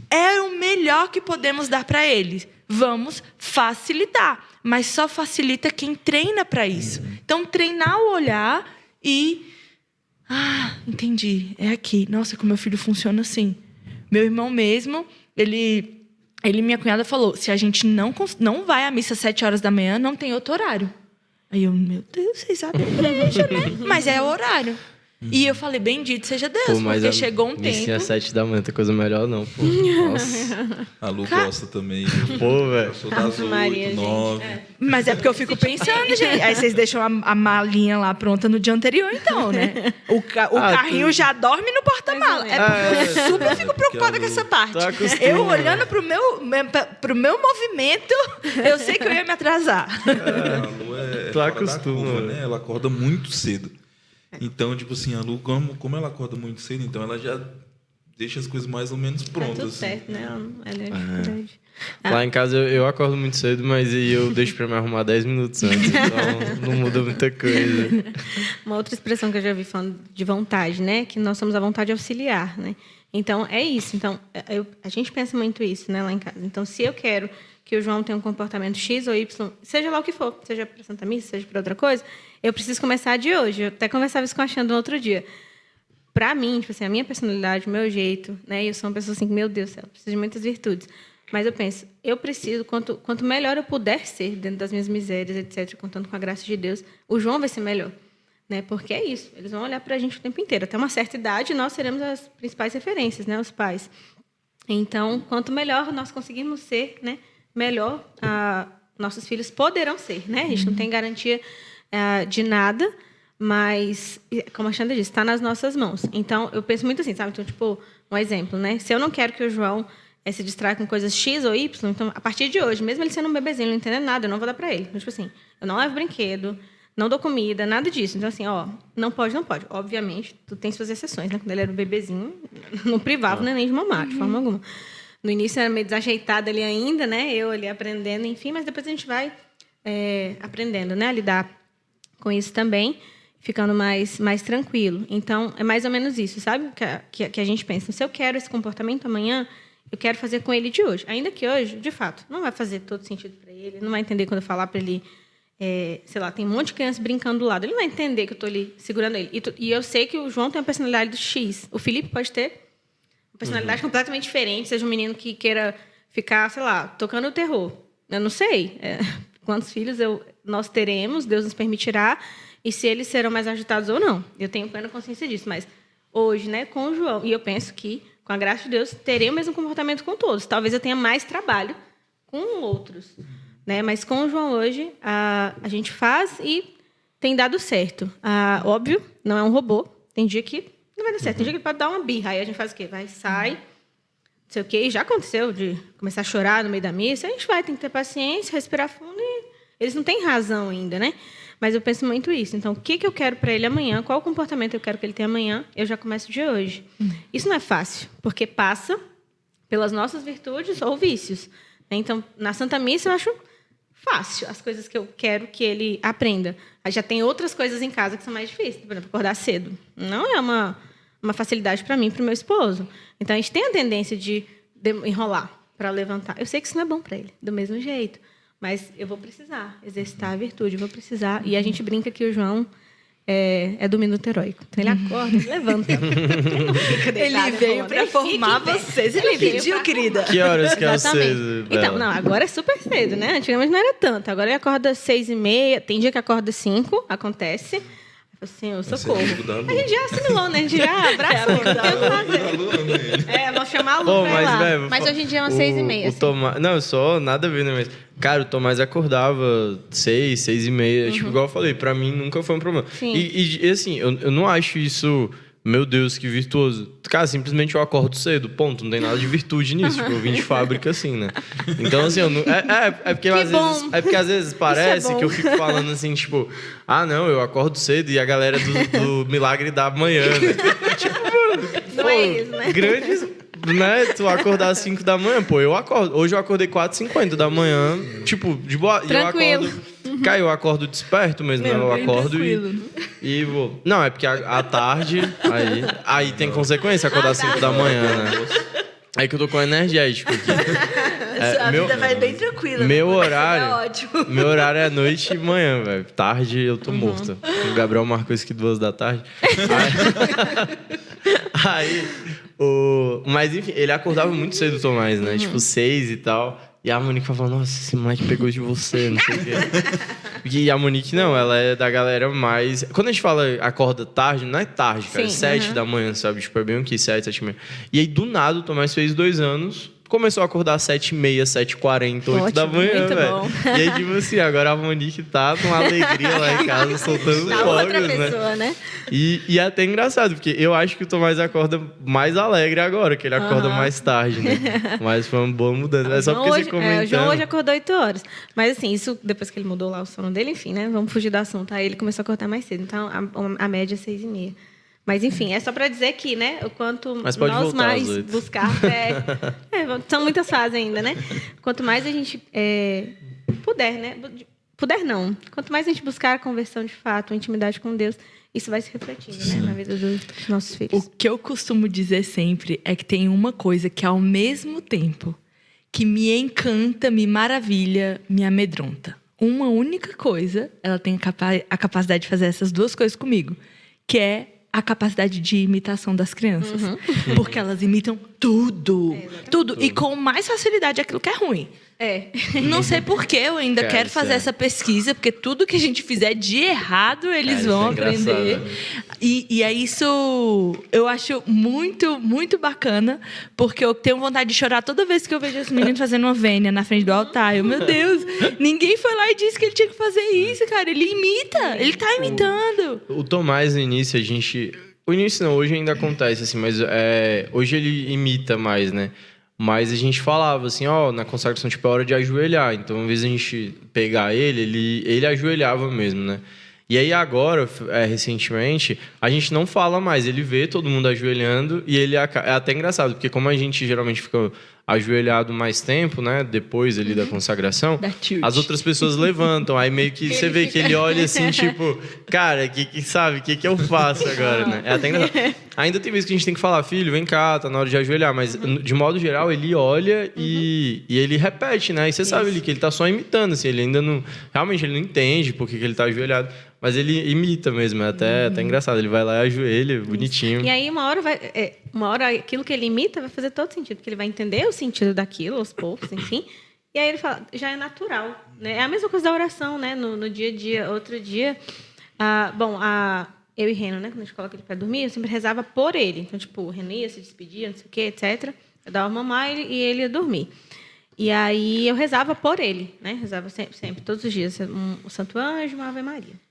é o melhor que podemos dar para eles. Vamos facilitar. Mas só facilita quem treina para isso. Então, treinar o olhar e... entendi. É aqui. Nossa, como meu filho funciona assim. Meu irmão mesmo, ele e minha cunhada falou, se a gente não vai à missa às 7 horas da manhã, não tem outro horário. Aí eu, meu Deus, vocês sabem a igreja, né? Mas é o horário. E eu falei, bendito seja Deus, porque chegou um tempo... às 7 da manhã, tem coisa melhor não, pô. Nossa. A Lu gosta também. Pô, velho. Eu sou das 8, 9. Mas é porque eu fico pensando, gente. Aí vocês deixam a malinha lá pronta no dia anterior, então, né? O carrinho já dorme no porta-mala. É porque eu super fico preocupada com essa parte. Eu olhando pro meu movimento, eu sei que eu ia me atrasar. A Lu é fora da curva, né? Ela acorda muito cedo. Então, tipo assim, a Lu, como ela acorda muito cedo, então ela já deixa as coisas mais ou menos prontas. Tá tudo assim. certo, né? Ela é dificuldade. Lá em casa eu acordo muito cedo, mas eu deixo pra me arrumar 10 minutos antes, então não muda muita coisa. Uma outra expressão que eu já vi falando de vontade, né? Que nós somos a vontade auxiliar, né? Então, é isso. Então, a gente pensa muito isso, né, lá em casa. Então, se eu quero que o João tenha um comportamento X ou Y, seja lá o que for, seja para Santa Missa, seja para outra coisa, eu preciso começar de hoje. Eu até conversava isso com a Xandra no outro dia. Para mim, tipo assim, a minha personalidade, o meu jeito, né? Eu sou uma pessoa assim, meu Deus do céu, preciso de muitas virtudes. Mas eu penso, eu preciso, quanto melhor eu puder ser dentro das minhas misérias, etc., contando com a graça de Deus, o João vai ser melhor. Né? Porque é isso, eles vão olhar para a gente o tempo inteiro. Até uma certa idade, nós seremos as principais referências, né? Os pais. Então, quanto melhor nós conseguirmos ser, né? Melhor nossos filhos poderão ser. Né? A gente não tem garantia de nada, Mas, como a Xandra disse, está nas nossas mãos. Então, eu penso muito assim, sabe? Então, tipo, um exemplo, né? Se eu não quero que o João se distraia com coisas X ou Y, então, a partir de hoje, mesmo ele sendo um bebezinho, não entendendo nada, eu não vou dar para ele. Então, tipo assim, eu não levo brinquedo, não dou comida, nada disso. Então, assim, não pode. Obviamente, tu tem suas exceções, né? Quando ele era um bebezinho, não privava o neném de mamar, de forma alguma. No início era meio desajeitado ali ainda, né? Eu ali aprendendo, enfim, mas depois a gente vai aprendendo, né? A lidar com isso também, ficando mais tranquilo. Então, é mais ou menos isso, sabe? Que a gente pensa. Se eu quero esse comportamento amanhã, eu quero fazer com ele de hoje. Ainda que hoje, de fato, não vai fazer todo sentido para ele, não vai entender quando eu falar para ele, sei lá, tem um monte de criança brincando do lado. Ele não vai entender que eu estou ali segurando ele. E eu sei que o João tem uma personalidade do X. O Felipe pode ter uma personalidade completamente diferente, seja um menino que queira ficar, sei lá, tocando o terror. Eu não sei quantos filhos nós teremos, Deus nos permitirá, e se eles serão mais agitados ou não. Eu tenho plena consciência disso, mas hoje, né, com o João, e eu penso que, com a graça de Deus, terei o mesmo comportamento com todos. Talvez eu tenha mais trabalho com outros, né? Mas com o João hoje, a gente faz e tem dado certo. Óbvio, não é um robô. Tem dia que não vai dar certo. Tem dia que ele pode dar uma birra. Aí a gente faz o quê? Sai, não sei o quê. E já aconteceu de começar a chorar no meio da missa. A gente tem que ter paciência, respirar fundo. E eles não têm razão ainda, né? Mas eu penso muito isso. Então, o que eu quero para ele amanhã? Qual o comportamento eu quero que ele tenha amanhã? Eu já começo de hoje. Isso não é fácil, porque passa pelas nossas virtudes ou vícios. Então, na Santa Missa, eu acho fácil as coisas que eu quero que ele aprenda. Aí já tem outras coisas em casa que são mais difíceis. Por exemplo, acordar cedo. Não é uma facilidade para mim e para o meu esposo. Então, a gente tem a tendência de enrolar para levantar. Eu sei que isso não é bom para ele, do mesmo jeito. Mas eu vou precisar exercitar a virtude, vou precisar. E a gente brinca que o João é do minuto heróico. Então, ele acorda, ele levanta. Ele não fica deitado, ele veio para formar vocês. Ele pediu, querida. Que horas que é o cedo? Então, não, agora é super cedo, né? Antigamente não era tanto. Agora ele acorda às 6h30. Tem dia que acorda 5, acontece. Senhor, socorro. A gente já assimilou, né? A gente já abraçou. Vamos chamar a Lu pra lá. Velho, mas hoje em dia é umas 6h30. Assim. Tomás, não, só nada a ver, né? Mas, cara, o Tomás acordava 6h30. Tipo, igual eu falei, pra mim nunca foi um problema. E assim, eu não acho isso... Meu Deus, que virtuoso. Cara, simplesmente eu acordo cedo, ponto. Não tem nada de virtude nisso. Tipo, eu vim de fábrica assim, né? Então, assim, eu não... porque às vezes parece que eu fico falando assim, tipo... não, eu acordo cedo e a galera do Milagre da Manhã, né? Tipo, mano... Não é isso, né? Grandes... Né? Tu acordar às 5 da manhã, pô, eu acordo. Hoje eu acordei 4h50 da manhã, tipo, de boa. Tranquilo. E eu acordo... Cara, eu acordo desperto mesmo, né? Eu acordo e vou... Não, é porque à tarde, aí tem consequência acordar às 5 da manhã, né? Aí que eu tô com energético aqui. A vida vai bem tranquila. Meu horário... É ótimo. Meu horário é noite e manhã, velho. Tarde eu tô morto. O Gabriel marcou isso aqui 2 da tarde. Mas enfim, ele acordava muito cedo, o Tomás, né? Tipo, 6 e tal. E a Monique falava, nossa, esse moleque pegou de você, não sei o quê. E a Monique, não, ela é da galera mais... Quando a gente fala acorda tarde, não é tarde, cara. Sim, 7 da manhã, sabe? Tipo, é bem o quê? 7, 7h30. E aí, do nada, o Tomás fez 2 anos... Começou a acordar às 7h30, 7h40, 8 da manhã, velho. E aí, tipo assim, agora a Monique tá com uma alegria lá em casa, soltando fogos, outra pessoa, né? E é até engraçado, porque eu acho que o Tomás acorda mais alegre agora, que ele acorda mais tarde, né? Mas foi uma boa mudança. É só porque você comentando... O João hoje acordou 8 horas. Mas assim, isso depois que ele mudou lá o sono dele, enfim, né? Vamos fugir do assunto. Aí ele começou a acordar mais cedo. Então, a média é 6h30. Mas, enfim, é só para dizer que, né, o quanto nós mais buscar... são muitas fases ainda, né? Quanto mais a gente puder, né? Puder não. Quanto mais a gente buscar a conversão de fato, a intimidade com Deus, isso vai se refletindo, né, na vida dos nossos filhos. O que eu costumo dizer sempre é que tem uma coisa que, ao mesmo tempo que me encanta, me maravilha, me amedronta. Uma única coisa, ela tem a capacidade de fazer essas duas coisas comigo, que é a capacidade de imitação das crianças. Porque elas imitam tudo. Tudo. E com mais facilidade aquilo que é ruim. Não sei por que eu ainda quero fazer essa pesquisa, porque tudo que a gente fizer de errado, eles vão aprender. E é isso, eu acho muito, muito bacana, porque eu tenho vontade de chorar toda vez que eu vejo esse menino fazendo uma vênia na frente do altar. Meu Deus, ninguém foi lá e disse que ele tinha que fazer isso, cara. Ele imita, ele tá imitando. O Tomás, no início, o início não, hoje ainda acontece, assim, mas hoje ele imita mais, né? Mas a gente falava assim, na consagração, tipo, é hora de ajoelhar. Então, uma vez a gente pegar ele ajoelhava mesmo, né? E aí agora, recentemente, a gente não fala mais. Ele vê todo mundo ajoelhando e ele é até engraçado, porque como a gente geralmente fica ajoelhado mais tempo, né? Depois ali da consagração, as outras pessoas levantam. Aí meio que você vê que ele olha assim, tipo, cara, o que eu faço agora, né? É até engraçado. Ainda tem vezes que a gente tem que falar, filho, vem cá, tá na hora de ajoelhar. Mas, de modo geral, ele olha e ele repete, né? E você sabe que ele tá só imitando, assim. Ele ainda não... Realmente, ele não entende por que ele tá ajoelhado. Mas ele imita mesmo, é até engraçado. Ele vai lá e ajoelha, bonitinho. E aí, uma hora aquilo que ele imita vai fazer todo sentido, porque ele vai entender o sentido daquilo, aos poucos, enfim. E aí ele fala, já é natural, né? É a mesma coisa da oração, né? No dia a dia. Outro dia, eu e Reno, né? Quando a gente coloca ele para dormir, eu sempre rezava por ele. Então, tipo, o Reno ia, se despedia, não sei o quê, etc. Eu dava mamar e ele ia dormir. E aí eu rezava por ele, né? Rezava sempre todos os dias, um Santo Anjo, uma Ave Maria.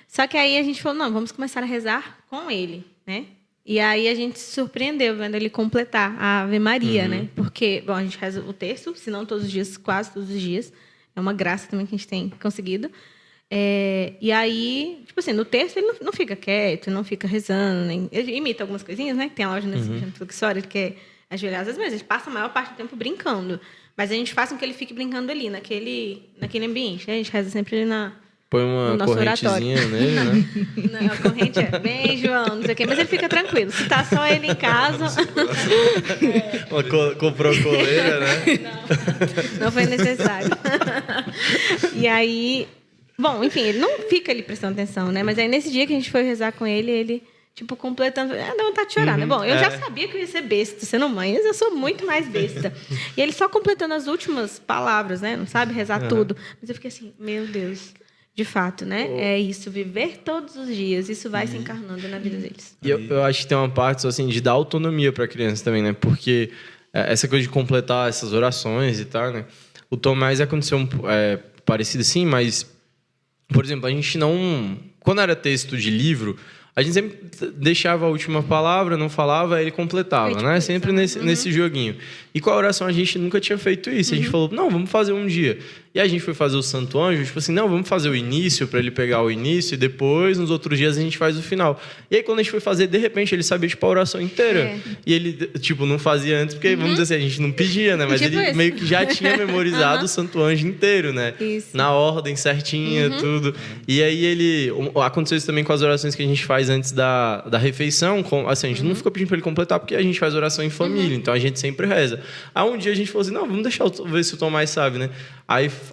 Só que aí a gente falou, não, vamos começar a rezar com ele, né? E aí a gente se surpreendeu vendo ele completar a Ave Maria, né? Porque, a gente reza o terço, se não todos os dias, quase todos os dias. É uma graça também que a gente tem conseguido. E aí, tipo assim, no terço ele não fica quieto, não fica rezando, ele imita algumas coisinhas, né? Tem a loja nesse Netflix, ele quer ajoelhar às vezes, mas ele passa a maior parte do tempo brincando. Mas a gente faz com que ele fique brincando ali, naquele ambiente, né? A gente reza sempre ali põe uma correntezinha nele, né? Não, a corrente bem, João, não sei o quê. Mas ele fica tranquilo. Se tá só ele em casa... Comprou coleira, né? Não foi necessário. E aí... Bom, enfim, ele não fica ali prestando atenção, né? Mas aí, nesse dia que a gente foi rezar com ele, tipo, completando... Deu vontade de chorar, né? Bom, eu já sabia que eu ia ser besta, sendo mãe, mas eu sou muito mais besta. E ele só completando as últimas palavras, né? Não sabe rezar tudo. Mas eu fiquei assim, meu Deus... De fato, né? É isso, viver todos os dias. Isso vai se encarnando na vida deles. E eu acho que tem uma parte assim, de dar autonomia para a criança também, né? Porque essa coisa de completar essas orações e tal, né? O Tomás aconteceu parecido assim, mas, por exemplo, a gente não... Quando era texto de livro, a gente sempre deixava a última palavra, não falava, aí ele completava, né? Sempre nesse joguinho. E com a oração a gente nunca tinha feito isso. A gente falou, não, vamos fazer um dia. E a gente foi fazer o Santo Anjo, tipo assim, não, vamos fazer o início, para ele pegar o início, e depois, nos outros dias, a gente faz o final. E aí, quando a gente foi fazer, de repente, ele sabia, tipo, a oração inteira. E ele, tipo, não fazia antes, porque, vamos dizer assim, a gente não pedia, né? Mas tipo ele meio que já tinha memorizado o Santo Anjo inteiro, né? Isso. Na ordem certinha, tudo. E aí, aconteceu isso também com as orações que a gente faz antes da refeição. Assim, a gente não ficou pedindo para ele completar, porque a gente faz oração em família, então a gente sempre reza. Aí, um dia, a gente falou assim, não, vamos deixar ver se o Tomás sabe, né?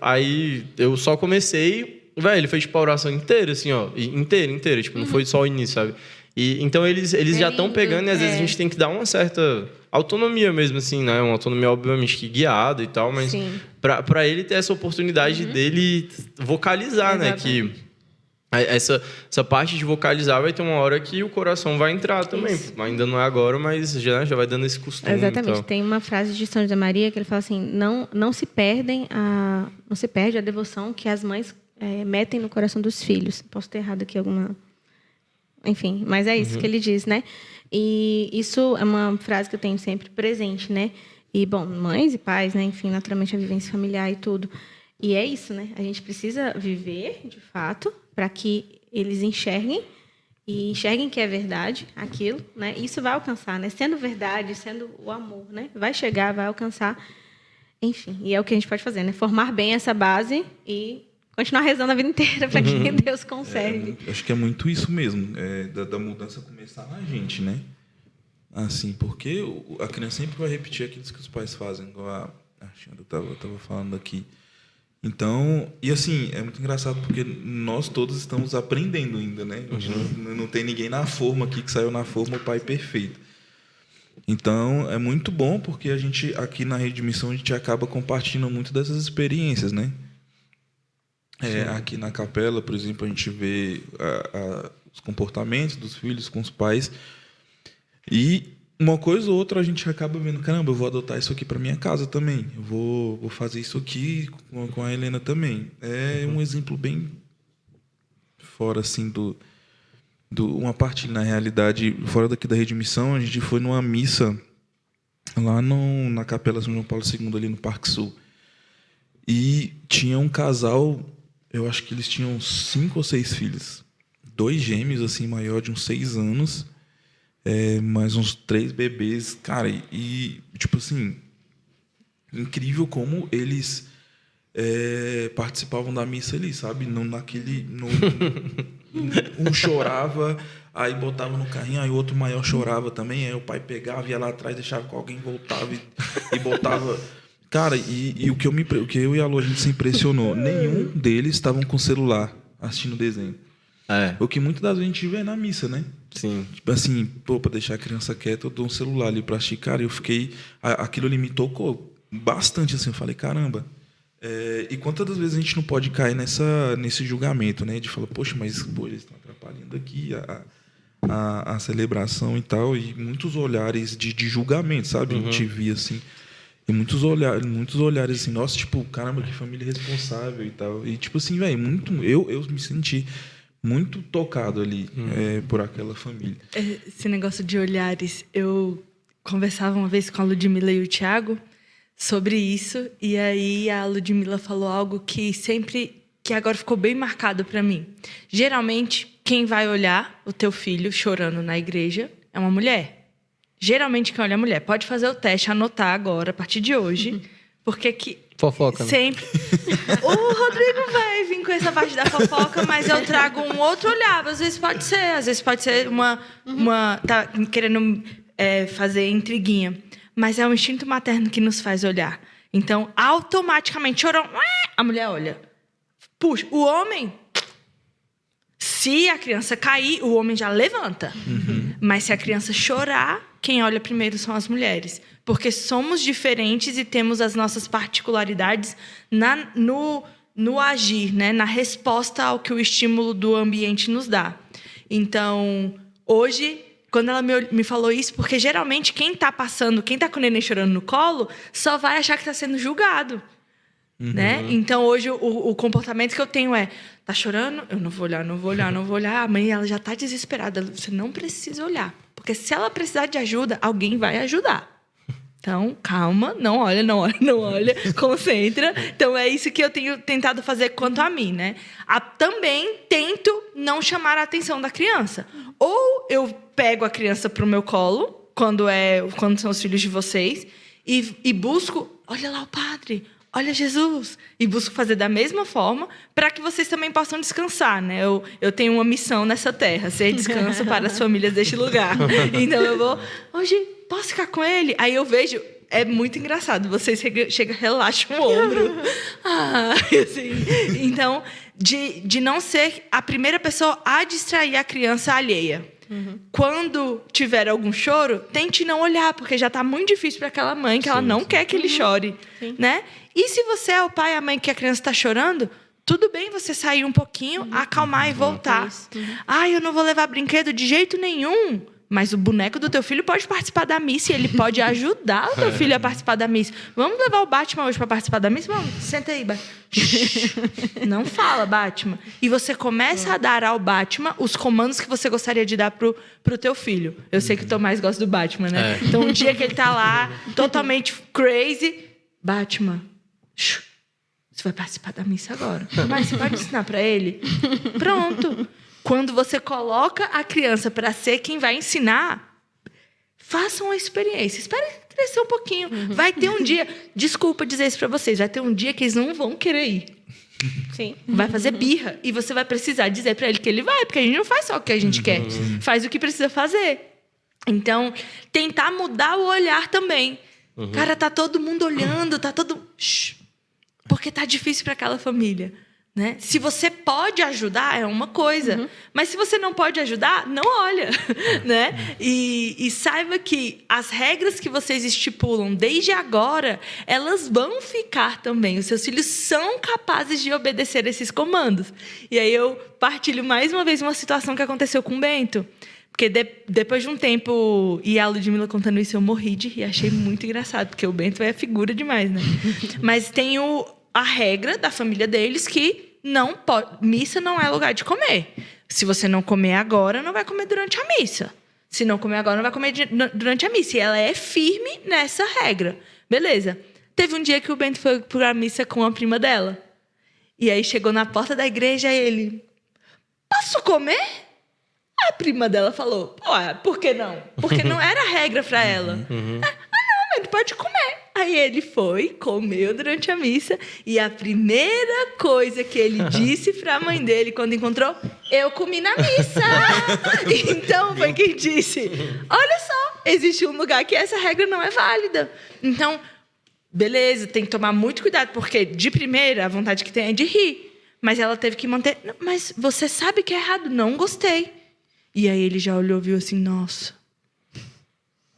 Aí eu só comecei, velho, ele fez tipo a oração inteira, assim, ó, inteira, tipo, não foi só o início, sabe? E então eles já estão pegando e às vezes a gente tem que dar uma certa autonomia mesmo, assim, né? Uma autonomia, obviamente, que guiada e tal, mas para ele ter essa oportunidade dele vocalizar, né? Que essa parte de vocalizar vai ter uma hora que o coração vai entrar também. Isso. Ainda não é agora, mas já vai dando esse costume. Exatamente. Então. Tem uma frase de São José Maria que ele fala assim, não se perde a devoção que as mães metem no coração dos filhos. Posso ter errado aqui alguma... Enfim, mas é isso que ele diz, né? E isso é uma frase que eu tenho sempre presente, né? E, bom, mães e pais, né? Enfim, naturalmente a vivência familiar e tudo. E é isso, né? A gente precisa viver, de fato, para que eles enxerguem que é verdade aquilo, né? Isso vai alcançar, né? Sendo verdade, sendo o amor, né? Vai chegar, vai alcançar. Enfim, e é o que a gente pode fazer, né? Formar bem essa base e continuar rezando a vida inteira para que Deus conserve. Acho que é muito isso mesmo, da mudança começar na gente, né? Assim, porque a criança sempre vai repetir aquilo que os pais fazem, igual a Xandra estava falando aqui. Então, e assim, é muito engraçado porque nós todos estamos aprendendo ainda, né? Não tem ninguém na forma aqui que saiu na forma o pai perfeito. Então, é muito bom porque a gente, aqui na Rede de Missão, a gente acaba compartilhando muito dessas experiências, né? Aqui na capela, por exemplo, a gente vê os comportamentos dos filhos com os pais. E uma coisa ou outra a gente acaba vendo, caramba, eu vou adotar isso aqui para minha casa também. Eu vou fazer isso aqui com a Helena também. É um exemplo bem fora, assim, uma parte, na realidade, fora daqui da Rede de Missão. A gente foi numa missa lá na Capela São João Paulo II, ali no Parque Sul. E tinha um casal, eu acho que eles tinham 5 ou 6 filhos. 2 gêmeos, assim, maior de uns 6 anos. Mais uns 3 bebês. Cara, e tipo assim, incrível como eles participavam da missa ali, sabe? Um chorava, aí botava no carrinho, aí o outro maior chorava também, aí o pai pegava, ia lá atrás, deixava com alguém, voltava e botava... Cara, e o que eu e a Lu, a gente se impressionou, nenhum deles estavam com celular assistindo desenho. O que muitas das vezes a gente vê na missa, né? Sim. Tipo assim, pra deixar a criança quieta, eu dou um celular ali pra assistir. Cara, eu fiquei... Aquilo ali me tocou bastante, assim. Eu falei, caramba. E quantas das vezes a gente não pode cair nesse julgamento, né? De falar, poxa, mas eles estão atrapalhando aqui a celebração e tal. E muitos olhares de julgamento, sabe? A gente via, assim... E muitos olhares assim, nossa, tipo, caramba, que família responsável e tal. E, tipo assim, velho, eu me senti muito tocado ali por aquela família. Esse negócio de olhares, eu conversava uma vez com a Ludmila e o Thiago sobre isso, e aí a Ludmila falou algo que agora ficou bem marcado para mim. Geralmente, quem vai olhar o teu filho chorando na igreja é uma mulher. Geralmente, quem olha é mulher. Pode fazer o teste, anotar agora, a partir de hoje. Porque que... Fofoca, né? Sempre. O Rodrigo vai vir com essa parte da fofoca, mas eu trago um outro olhar. Às vezes pode ser uma tá querendo fazer intriguinha. Mas é o instinto materno que nos faz olhar. Então, automaticamente, chorou. A mulher olha. Puxa, o homem... Se a criança cair, o homem já levanta. Mas se a criança chorar, quem olha primeiro são as mulheres. Porque somos diferentes e temos as nossas particularidades no agir, né? Na resposta ao que o estímulo do ambiente nos dá. Então, hoje, quando ela me falou isso, porque geralmente quem está com o neném chorando no colo, só vai achar que está sendo julgado. Né? Então, hoje, o comportamento que eu tenho tá chorando? Eu não vou olhar. A mãe, ela já tá desesperada. Você não precisa olhar. Porque se ela precisar de ajuda, alguém vai ajudar. Então, calma, não olha, concentra. Então, é isso que eu tenho tentado fazer quanto a mim, né? Também tento não chamar a atenção da criança. Ou eu pego a criança pro meu colo, quando são os filhos de vocês, e busco, olha lá o padre, olha Jesus, e busco fazer da mesma forma para que vocês também possam descansar, né? Eu tenho uma missão nessa terra, ser descanso para as famílias deste lugar. Então eu vou, hoje posso ficar com ele? Aí eu vejo, é muito engraçado, vocês chegam, relaxam o ombro. Assim. Então, de não ser a primeira pessoa a distrair a criança alheia. Quando tiver algum choro, tente não olhar, porque já está muito difícil para aquela mãe, que ela não quer que ele chore, né? E se você é o pai e a mãe que a criança está chorando, tudo bem você sair um pouquinho, acalmar e voltar. Eu não vou levar brinquedo de jeito nenhum. Mas o boneco do teu filho pode participar da missa e ele pode ajudar o teu filho a participar da missa. Vamos levar o Batman hoje para participar da missa? Vamos, senta aí, Batman. Não fala, Batman. E você começa a dar ao Batman os comandos que você gostaria de dar pro teu filho. Eu sei que o Tomás gosta do Batman, né? Então, um dia que ele tá lá, totalmente crazy, Batman, você vai participar da missa agora. Mas você pode ensinar para ele? Pronto. Quando você coloca a criança para ser quem vai ensinar, façam uma experiência. Espere crescer um pouquinho. Vai ter um dia... Desculpa dizer isso para vocês. Vai ter um dia que eles não vão querer ir. Sim. Vai fazer birra. E você vai precisar dizer para ele que ele vai. Porque a gente não faz só o que a gente quer. Faz o que precisa fazer. Então, tentar mudar o olhar também. Cara, tá todo mundo olhando. Tá todo... Porque tá difícil para aquela família. Né? Se você pode ajudar, é uma coisa. Mas se você não pode ajudar, não olha. Né? E saiba que as regras que vocês estipulam desde agora, elas vão ficar também. Os seus filhos são capazes de obedecer esses comandos. E aí eu partilho mais uma vez uma situação que aconteceu com o Bento. Porque depois de um tempo, e a Ludmilla contando isso, eu morri de rir. Achei muito engraçado, porque o Bento é figura demais, né? Mas tem a regra da família deles que não pode, missa não é lugar de comer. Se você não comer agora, não vai comer durante a missa. Se não comer agora, não vai comer durante a missa. E ela é firme nessa regra. Beleza. Teve um dia que o Bento foi para a missa com a prima dela. E aí chegou na porta da igreja e ele... Posso comer? A prima dela falou... por que não? Porque não era regra para ela. Não, ele pode comer. Aí ele foi, comeu durante a missa, e a primeira coisa que ele disse para a mãe dele quando encontrou, eu comi na missa. Então foi quem disse, olha só, existe um lugar que essa regra não é válida. Então, beleza, tem que tomar muito cuidado, porque de primeira a vontade que tem é de rir. Mas ela teve que manter, mas você sabe que é errado, não gostei. E aí ele já olhou e viu assim, nossa...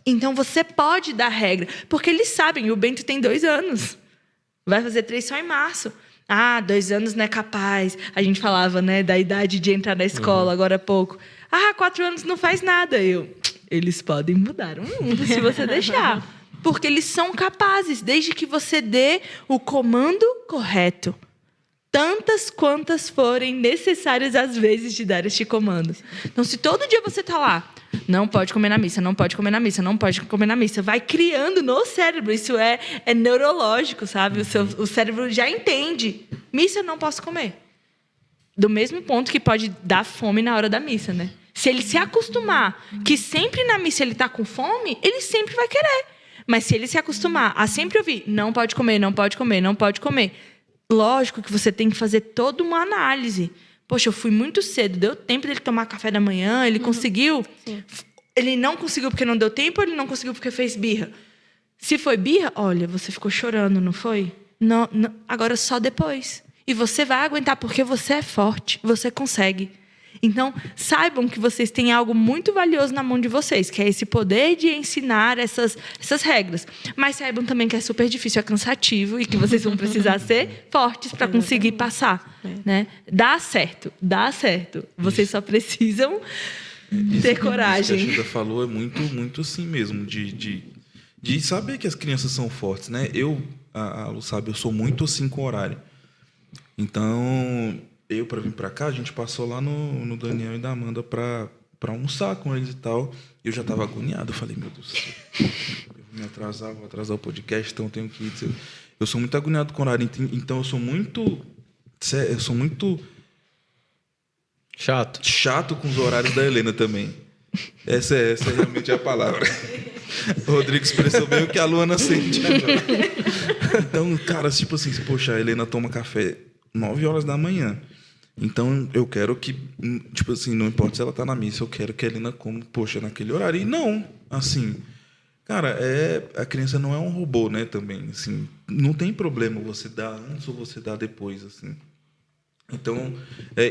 Então, você pode dar regra. Porque eles sabem, o Bento tem 2 anos. Vai fazer 3 só em março. 2 anos não é capaz. A gente falava, né, da idade de entrar na escola, agora há pouco. 4 anos não faz nada. Eles podem mudar o mundo se você deixar. Porque eles são capazes, desde que você dê o comando correto. Tantas quantas forem necessárias, às vezes, de dar este comando. Então, se todo dia você está lá... Não pode comer na missa, não pode comer na missa, não pode comer na missa. Vai criando no cérebro. Isso é neurológico, sabe? O cérebro já entende. Missa eu não posso comer. Do mesmo ponto que pode dar fome na hora da missa, né? Se ele se acostumar que sempre na missa ele está com fome, ele sempre vai querer. Mas se ele se acostumar a sempre ouvir, não pode comer, não pode comer, não pode comer. Lógico que você tem que fazer toda uma análise. Poxa, eu fui muito cedo, deu tempo dele tomar café da manhã, ele conseguiu. Sim. Ele não conseguiu porque não deu tempo, ou ele não conseguiu porque fez birra? Se foi birra, olha, você ficou chorando, não foi? Não, agora só depois. E você vai aguentar porque você é forte, você consegue. Então, saibam que vocês têm algo muito valioso na mão de vocês, que é esse poder de ensinar essas regras. Mas saibam também que é super difícil, é cansativo e que vocês vão precisar ser fortes para conseguir passar. Né? Dá certo. Vocês só precisam ter coragem. Isso que a Xanda falou é muito assim mesmo, de saber que as crianças são fortes. Né? A Lu sabe, eu sou muito assim com o horário. Então... para vir para cá, a gente passou lá no Daniel e da Amanda para almoçar com eles e tal. E eu já estava agoniado. Eu falei, meu Deus do céu, eu vou atrasar o podcast, então eu tenho que ir. Eu sou muito agoniado com o horário, então eu sou muito chato com os horários da Helena também. Essa é realmente a palavra. O Rodrigo expressou bem o que a Luana sente agora. Então, cara, tipo assim, poxa, a Helena toma café 9 horas da manhã. Então, eu quero que, tipo assim, não importa se ela tá na missa, eu quero que a Helena coma, poxa, naquele horário. E não, assim, cara, a criança não é um robô, né, também, assim, não tem problema você dar antes ou você dar depois, assim. Então,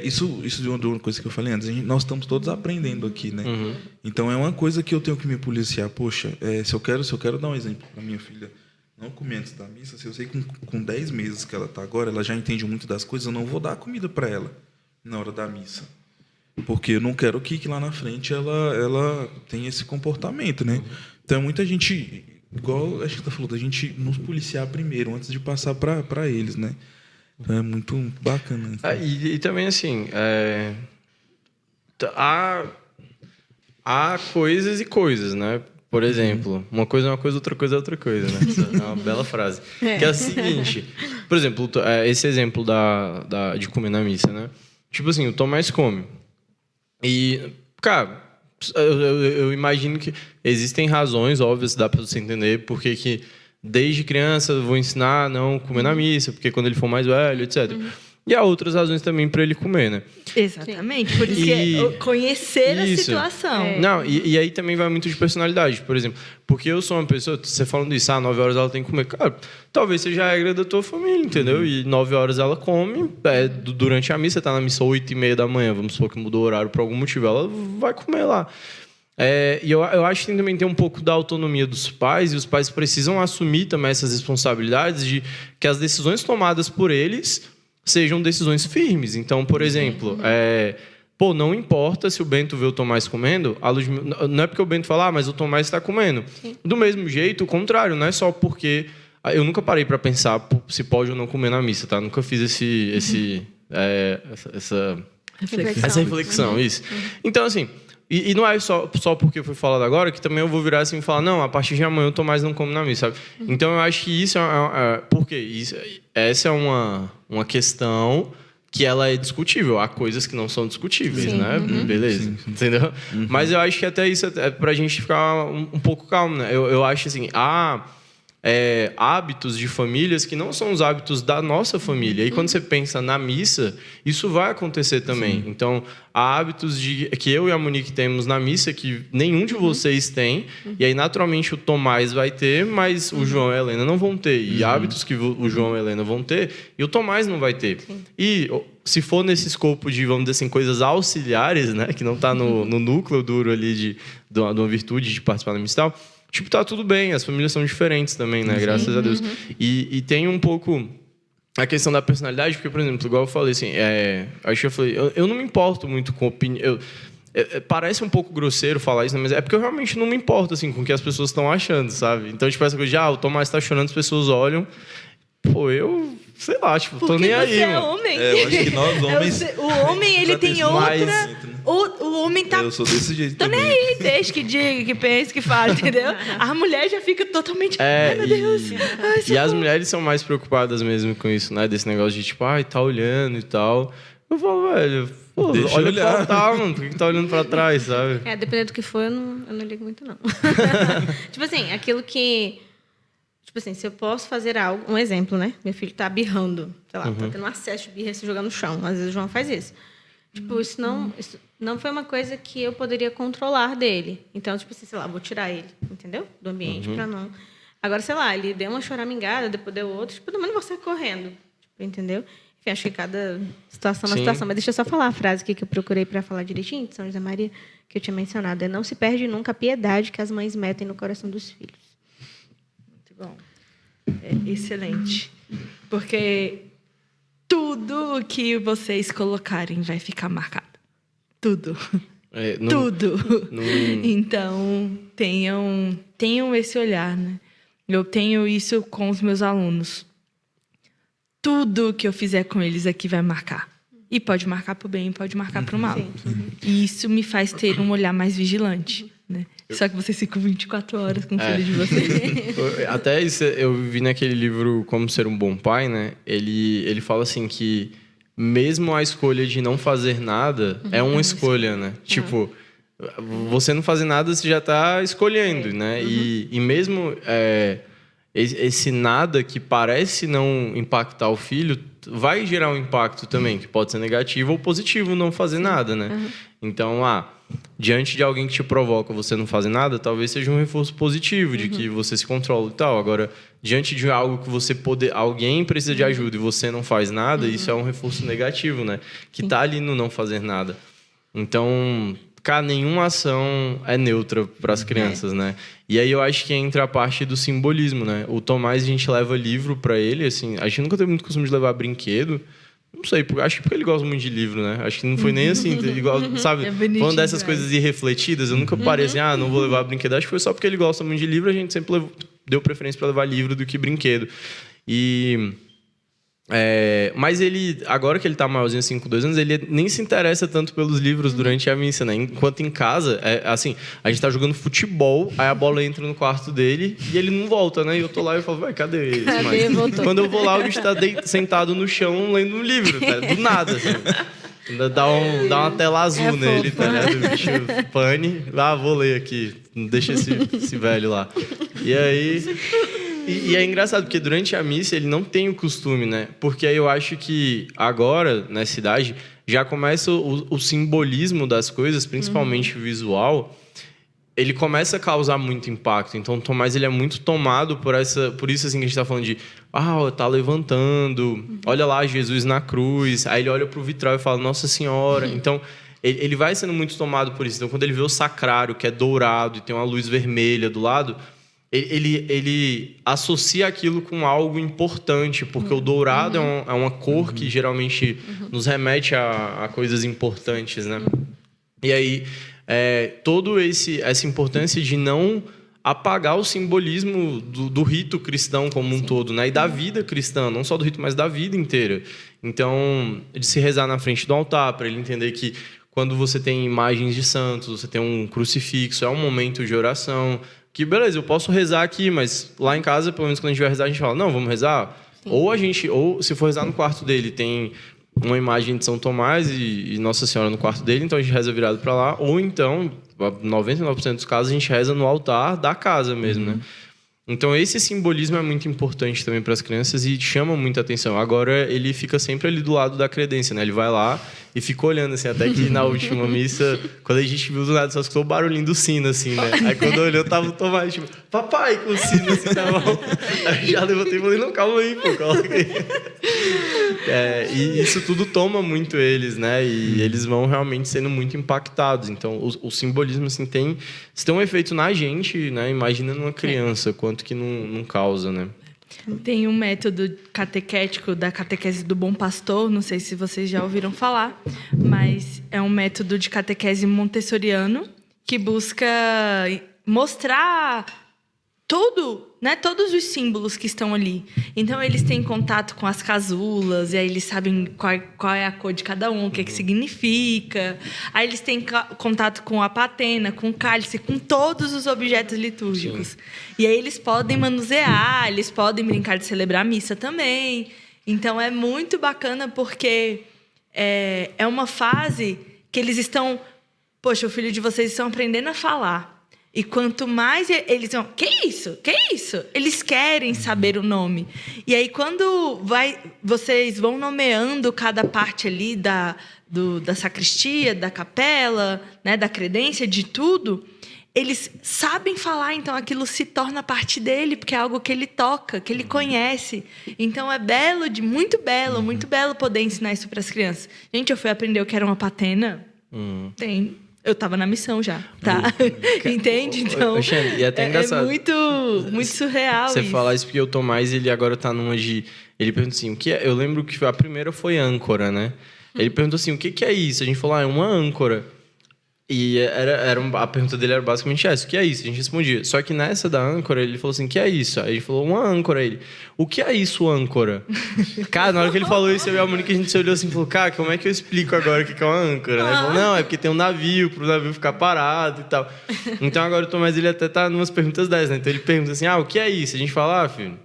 isso de uma coisa que eu falei antes, nós estamos todos aprendendo aqui, né? Uhum. Então, é uma coisa que eu tenho que me policiar. Poxa, se eu quero dar um exemplo para minha filha, não comer antes da missa, se eu sei que com 10 meses que ela está agora, ela já entende muito das coisas, eu não vou dar comida para ela na hora da missa. Porque eu não quero que lá na frente ela tenha esse comportamento, né? Então, muita gente, igual a gente falou, da gente nos policiar primeiro, antes de passar para eles, né? Então, é muito bacana. E também, assim, há coisas e coisas, né? Por exemplo, uma coisa é uma coisa, outra coisa é outra coisa, né? Essa é uma bela frase. Que é a seguinte, por exemplo, esse exemplo de comer na missa, né? Tipo assim, o Tomás come. E, cara, eu imagino que existem razões óbvias, dá pra você entender, porque que desde criança eu vou ensinar a não comer na missa, porque quando ele for mais velho, etc. E há outras razões também para ele comer, né? Exatamente, por isso que é conhecer a situação. Não, e aí também vai muito de personalidade, por exemplo. Porque eu sou uma pessoa, você falando isso, 9 horas ela tem que comer. Cara, talvez seja a regra da tua família, entendeu? E 9 horas ela come, durante a missa, você tá na missa 8h30 da manhã, vamos supor que mudou o horário por algum motivo, ela vai comer lá. E eu acho que também tem um pouco da autonomia dos pais, e os pais precisam assumir também essas responsabilidades de que as decisões tomadas por eles sejam decisões firmes. Então, por exemplo, não importa se o Bento vê o Tomás comendo, não é porque o Bento fala, mas o Tomás está comendo. Sim. Do mesmo jeito, o contrário, não é só porque... Eu nunca parei para pensar se pode ou não comer na missa, tá? Nunca fiz essa reflexão, isso. Então, assim... E não é só porque foi falado agora que também eu vou virar assim e falar, não, a partir de amanhã o Tomás não come na missa, sabe? Então eu acho que isso porque essa é uma questão que ela é discutível. Há coisas que não são discutíveis, né? Beleza, sim. Entendeu? Mas eu acho que até isso é pra gente ficar um pouco calmo, né? Eu acho assim, hábitos de famílias que não são os hábitos da nossa família. E quando você pensa na missa, isso vai acontecer também. Sim. Então, há hábitos que eu e a Monique temos na missa que nenhum de vocês tem. E aí, naturalmente, o Tomás vai ter, mas o João e a Helena não vão ter. E hábitos que o João e a Helena vão ter, e o Tomás não vai ter. Sim. E se for nesse escopo de, vamos dizer assim, coisas auxiliares, né, que não está no núcleo duro ali de uma virtude de participar da missa e tal, tipo, tá tudo bem, as famílias são diferentes também, né? Graças a Deus. E tem um pouco a questão da personalidade, porque, por exemplo, igual eu falei assim, acho que eu falei, eu não me importo muito com opinião. Parece um pouco grosseiro falar isso, né? Mas é porque eu realmente não me importo assim, com o que as pessoas estão achando, sabe? Então, tipo, essa coisa de, o Tomás tá chorando, as pessoas olham. Pô, eu... sei lá, tipo, tô nem aí, você mano. É homem. Eu acho que nós homens... O homem, ele tem outra... O homem tá... Eu sou desse jeito tô também. nem aí, deixa que diga, que pense, que fale, entendeu? A mulher já fica totalmente... ai, meu Deus. E as mulheres são mais preocupadas mesmo com isso, né? Desse negócio de, tipo, tá olhando e tal. Eu falo, velho... Pô, olha pra tá, mano. Por que tá olhando pra trás, sabe? Dependendo do que for, eu não ligo muito, não. Tipo assim, aquilo que... Tipo assim, se eu posso fazer algo... Um exemplo, né? Meu filho tá birrando. Sei lá, tá tendo um acesso de birra e se jogar no chão. Às vezes o João faz isso. Tipo, isso não foi uma coisa que eu poderia controlar dele. Então, tipo assim, sei lá, vou tirar ele, entendeu? Do ambiente pra não... Agora, sei lá, ele deu uma choramingada, depois deu outra. Tipo, também não vou sair correndo. Tipo, entendeu? Enfim, acho que cada situação é uma situação. Mas deixa eu só falar a frase aqui que eu procurei para falar direitinho, de São José Maria, que eu tinha mencionado. Não se perde nunca a piedade que as mães metem no coração dos filhos. Muito bom. Excelente. Porque tudo que vocês colocarem vai ficar marcado. Tudo. Tudo. Então, tenham esse olhar, né? Eu tenho isso com os meus alunos. Tudo que eu fizer com eles aqui vai marcar. E pode marcar para o bem, pode marcar para o mal. E isso me faz ter um olhar mais vigilante, né? Só que vocês ficam 24 horas com o filho de vocês. Até isso, eu vi naquele livro Como Ser um Bom Pai, né? Ele fala assim que mesmo a escolha de não fazer nada é uma escolha, né? Tipo, você não fazer nada, você já está escolhendo, né? E mesmo esse nada que parece não impactar o filho vai gerar um impacto também, que pode ser negativo ou positivo não fazer nada, né? Então, diante de alguém que te provoca você não fazer nada, talvez seja um reforço positivo de que você se controla e tal. Agora, diante de algo que alguém precisa de ajuda e você não faz nada, isso é um reforço negativo, né? Que tá ali no não fazer nada. Então, cara, nenhuma ação é neutra para as crianças, né? E aí eu acho que entra a parte do simbolismo, né? O Tomás, a gente leva livro para ele, assim, a gente nunca teve muito costume de levar brinquedo. Não sei, acho que porque ele gosta muito de livro, né? Acho que não foi nem assim, igual, sabe? Falando dessas coisas irrefletidas, eu nunca parei assim, não vou levar brinquedo. Acho que foi só porque ele gosta muito de livro, a gente sempre deu preferência para levar livro do que brinquedo. Mas ele, agora que ele tá maiorzinho, assim, com 2 anos, ele nem se interessa tanto pelos livros durante a missa, né? Enquanto em casa, assim, a gente tá jogando futebol, aí a bola entra no quarto dele e ele não volta, né? E eu tô lá e eu falo, cadê esse? Quando eu vou lá, o bicho tá sentado no chão lendo um livro, tá? Do nada, assim. Ainda dá uma tela azul nele, tá ligado? O bicho pane. Vou ler aqui. Não deixa esse velho lá. E aí... E é engraçado, porque durante a missa ele não tem o costume, né? Porque aí eu acho que agora, nessa idade, já começa o simbolismo das coisas, principalmente visual, ele começa a causar muito impacto. Então, o Tomás, ele é muito tomado por isso assim, que a gente está falando de tá levantando, olha lá Jesus na cruz, aí ele olha para o vitral e fala, Nossa Senhora. Então, ele vai sendo muito tomado por isso. Então, quando ele vê o sacrário, que é dourado e tem uma luz vermelha do lado, ele associa aquilo com algo importante, porque o dourado é uma cor que geralmente nos remete a coisas importantes, né? E aí, toda essa importância de não apagar o simbolismo do rito cristão como um todo, né? E da vida cristã, não só do rito, mas da vida inteira. Então, de se rezar na frente do altar, para ele entender que quando você tem imagens de santos, você tem um crucifixo, é um momento de oração, que beleza, eu posso rezar aqui, mas lá em casa, pelo menos quando a gente vai rezar, a gente fala, não, vamos rezar? Ou se for rezar no quarto dele, tem uma imagem de São Tomás e Nossa Senhora no quarto dele, então a gente reza virado para lá, ou então, 99% dos casos, a gente reza no altar da casa mesmo, né? Então, esse simbolismo é muito importante também para as crianças e chama muita atenção. Agora, ele fica sempre ali do lado da credência, né? Ele vai lá e fica olhando, assim, até que na última missa, quando a gente viu do nada, só escutou o barulhinho do sino, assim, né? Aí, quando olhou, tava o Tomás, tipo, papai, com o sino, assim, na mão. Aí, já levantei e falei, não, calma aí, pô, coloca aí. E isso tudo toma muito eles, né? E eles vão realmente sendo muito impactados. Então, o simbolismo, assim, se tem um efeito na gente, né? Imagina numa criança, quanto que não causa, né? Tem um método catequético da catequese do Bom Pastor, não sei se vocês já ouviram falar, mas é um método de catequese montessoriano que busca mostrar todos os símbolos que estão ali. Então, eles têm contato com as casulas, e aí eles sabem qual é a cor de cada um, o que significa. Aí eles têm contato com a patena, com o cálice, com todos os objetos litúrgicos. Sim. E aí eles podem manusear, eles podem brincar de celebrar a missa também. Então, é muito bacana porque é uma fase que eles estão... Poxa, o filho de vocês estão aprendendo a falar. E quanto mais eles vão... Que isso? Eles querem saber o nome. E aí, quando vocês vão nomeando cada parte ali da sacristia, da capela, né, da credência, de tudo, eles sabem falar, então aquilo se torna parte dele, porque é algo que ele toca, que ele conhece. Então, é muito belo poder ensinar isso para as crianças. Gente, eu fui aprender o que era uma patena. Eu estava na missão já, tá? Entende? Então, e até engraçado. É muito surreal você isso. falar isso porque o Tomás, ele agora tá numa de... Ele perguntou assim, o que é? Eu lembro que a primeira foi âncora, né? Ele perguntou assim, o que é isso? A gente falou, é uma âncora. E a pergunta dele era basicamente essa, o que é isso? A gente respondia. Só que nessa da âncora, ele falou assim, o que é isso? Aí ele falou, uma âncora. Ele, o que é isso, âncora? Cara, na hora que ele falou isso, eu e a Mônica, a gente se olhou assim e falou, cara, como é que eu explico agora o que é uma âncora? Né? Ele falou, não, é porque tem um navio, pro navio ficar parado e tal. Então agora o Tomás, ele até tá numas perguntas dessas, né? Então ele pergunta assim, o que é isso? A gente fala, filho,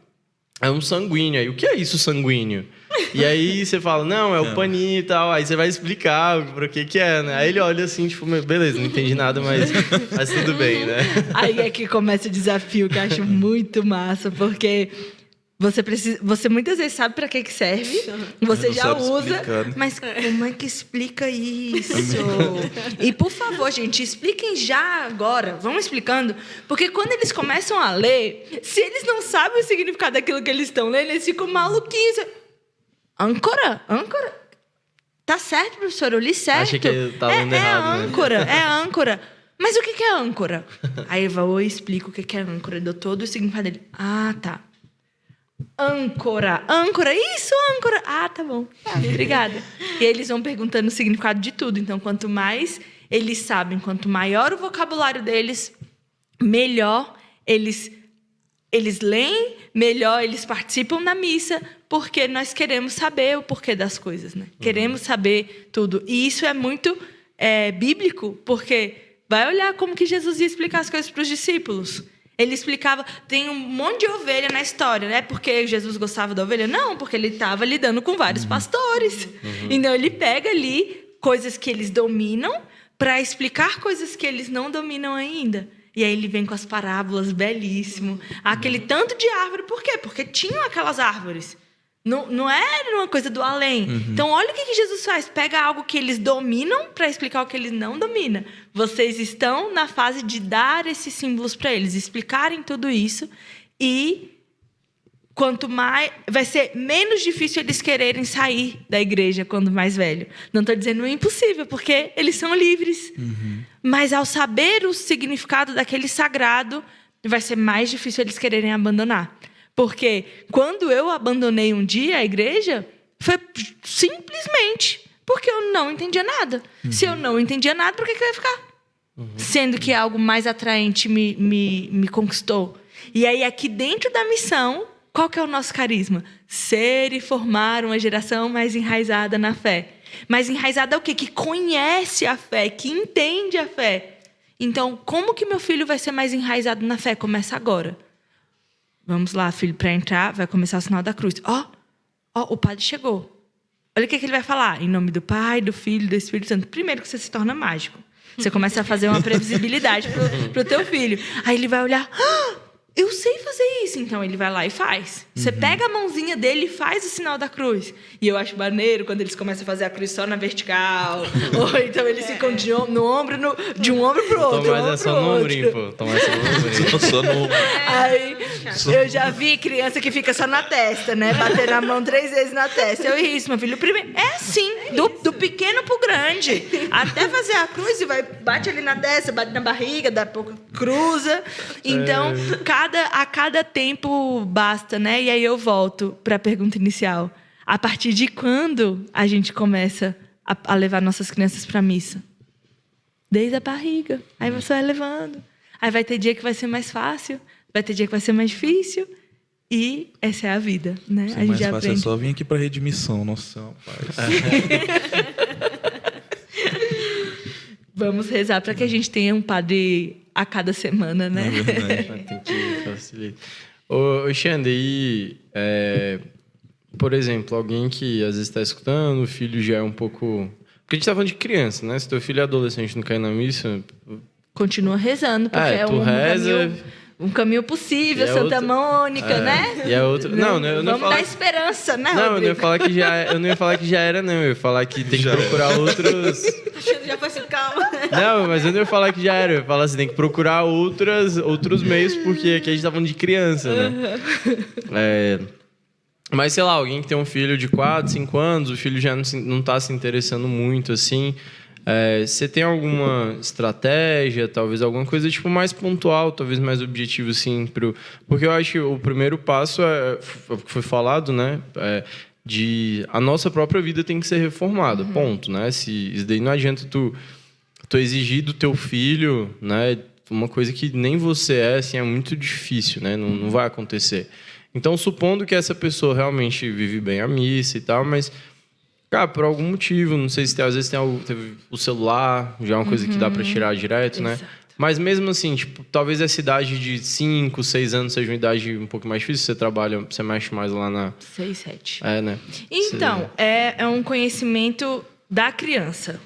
é um sanguíneo. Aí, o que é isso, sanguíneo? E aí você fala, não, é o paninho e tal. Aí você vai explicar para o que é, né? Aí ele olha assim, tipo, beleza, não entendi nada, mas tudo bem, né? Aí é que começa o desafio, que eu acho muito massa, porque você muitas vezes sabe para que serve, você já usa, explicar, né? Mas como é que explica isso? E, por favor, gente, expliquem já agora, vão explicando, porque quando eles começam a ler, se eles não sabem o significado daquilo que eles estão lendo, eles ficam maluquinhos. Âncora? Tá certo, professor, eu li certo. Achei que eu tava lendo errado, âncora, né? É âncora. Mas o que é âncora? Aí eu explico o que é âncora, dou todo o significado dele. Ah, tá. Âncora, isso, âncora. Ah, tá bom. Obrigada. E aí eles vão perguntando o significado de tudo. Então, quanto mais eles sabem, quanto maior o vocabulário deles, melhor eles leem, melhor eles participam da missa, porque nós queremos saber o porquê das coisas, né? Queremos saber tudo. E isso é muito bíblico, porque vai olhar como que Jesus ia explicar as coisas para os discípulos. Ele explicava, tem um monte de ovelha na história, né? Porque Jesus gostava da ovelha? Não, porque ele estava lidando com vários pastores. Então, ele pega ali coisas que eles dominam para explicar coisas que eles não dominam ainda. E aí ele vem com as parábolas, belíssimo. Aquele tanto de árvore, por quê? Porque tinham aquelas árvores. Não era uma coisa do além. Então, olha o que Jesus faz. Pega algo que eles dominam para explicar o que eles não dominam. Vocês estão na fase de dar esses símbolos para eles, explicarem tudo isso. E quanto mais... vai ser menos difícil eles quererem sair da igreja quando mais velho. Não estou dizendo impossível, porque eles são livres. Mas ao saber o significado daquele sagrado, vai ser mais difícil eles quererem abandonar. Porque quando eu abandonei um dia a igreja, foi simplesmente porque eu não entendia nada. Se eu não entendia nada, por que eu ia ficar? Sendo que algo mais atraente me conquistou. E aí, aqui dentro da missão, qual que é o nosso carisma? Ser e formar uma geração mais enraizada na fé. Mais enraizada é o quê? Que conhece a fé, que entende a fé. Então, como que meu filho vai ser mais enraizado na fé? Começa agora. Vamos lá, filho, para entrar, vai começar o sinal da cruz. Ó, o padre chegou. Olha o que ele vai falar. Em nome do Pai, do Filho e do Espírito Santo. Primeiro que você se torna mágico. Você começa a fazer uma previsibilidade pro teu filho. Aí ele vai olhar... eu sei fazer isso. Então, ele vai lá e faz. Você pega a mãozinha dele e faz o sinal da cruz. E eu acho maneiro quando eles começam a fazer a cruz só na vertical. Ou então eles ficam de um ombro pro outro. Mas é só número, pô. Toma essa número. Só no... Aí, eu já vi criança que fica só na testa, né? Bater a mão 3 vezes na testa. Eu ri isso, meu filho. Primeiro, é assim, do pequeno pro grande. Até fazer a cruz e bate ali na testa, bate na barriga, dá pouco cruza. Então, a cada tempo basta, né? E aí eu volto para a pergunta inicial. A partir de quando a gente começa a levar nossas crianças para a missa? Desde a barriga. Aí você vai levando. Aí vai ter dia que vai ser mais fácil, vai ter dia que vai ser mais difícil. E essa é a vida, né? A gente já aprende. É só vir aqui para Redmissão, nossa, rapaz. Vamos rezar para que a gente tenha um padre a cada semana, né? É verdade. Tem que facilitar. Ô, Xande, por exemplo, alguém que às vezes está escutando, o filho já é um pouco... Porque a gente está falando de criança, né? Se teu filho é adolescente e não cai na missa... Continua rezando, porque é um caminho possível, Santa Mônica, né? E a outra... Não, eu não vamos dar esperança, né, Não, Rodrigo? eu não ia falar que já era, não. Eu ia falar que tem que procurar outros... Já foi assim, calma. Não, mas eu não ia falar que já era. Eu ia falar assim, tem que procurar outros meios, porque aqui a gente tá falando de criança, né? Mas, sei lá, alguém que tem um filho de 4, 5 anos, o filho já não tá se interessando muito, assim... você tem alguma estratégia, talvez alguma coisa tipo mais pontual, talvez mais objetivo, assim, porque eu acho que o primeiro passo o que foi falado, né? De a nossa própria vida tem que ser reformada, ponto, né? Isso daí não adianta tu exigir do teu filho, né? Uma coisa que nem você assim, é muito difícil, né? Não vai acontecer. Então, supondo que essa pessoa realmente vive bem a missa e tal, mas cara, por algum motivo, não sei se às vezes teve o celular, já é uma coisa que dá para tirar direto, né? Exato. Mas mesmo assim, tipo, talvez essa idade de 5, 6 anos seja uma idade um pouco mais difícil, você mexe mais lá na... 6, 7. Né? Então, é um conhecimento da criança.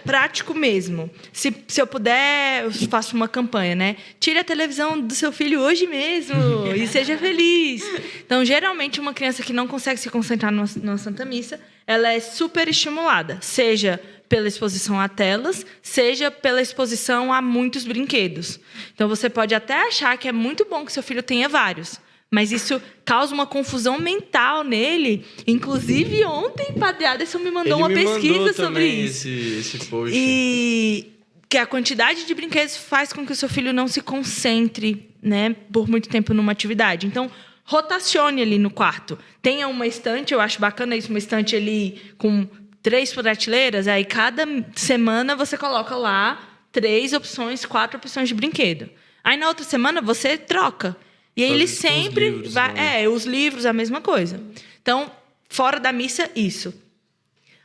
Prático mesmo. Se eu puder, eu faço uma campanha, né? Tire a televisão do seu filho hoje mesmo e seja feliz. Então, geralmente, uma criança que não consegue se concentrar numa Santa Missa, ela é super estimulada, seja pela exposição a telas, seja pela exposição a muitos brinquedos. Então, você pode até achar que é muito bom que seu filho tenha vários, mas isso causa uma confusão mental nele. Inclusive, ontem, Padre Aderson me mandou uma pesquisa sobre isso. Esse post. E que a quantidade de brinquedos faz com que o seu filho não se concentre, né, por muito tempo numa atividade. Então, rotacione ali no quarto. Tenha uma estante, eu acho bacana isso, uma estante ali com 3 prateleiras, aí cada semana você coloca lá 3 opções, 4 opções de brinquedo. Aí na outra semana você troca. E aí ele sempre livros, vai... né? Os livros, a mesma coisa. Então, fora da missa, isso.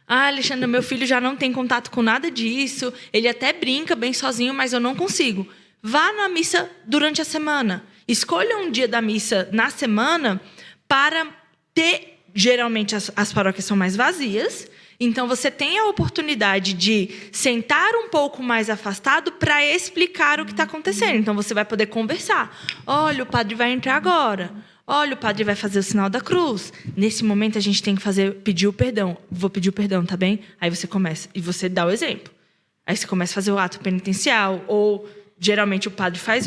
Alexandre, meu filho já não tem contato com nada disso, ele até brinca bem sozinho, mas eu não consigo. Vá na missa durante a semana. Escolha um dia da missa na semana para ter... Geralmente, as paróquias são mais vazias. Então, você tem a oportunidade de sentar um pouco mais afastado para explicar o que está acontecendo. Então, você vai poder conversar. Olha, o padre vai entrar agora. Olha, o padre vai fazer o sinal da cruz. Nesse momento, a gente tem que pedir o perdão. Vou pedir o perdão, tá bem? Aí você começa. E você dá o exemplo. Aí você começa a fazer o ato penitencial. Ou, geralmente, o padre faz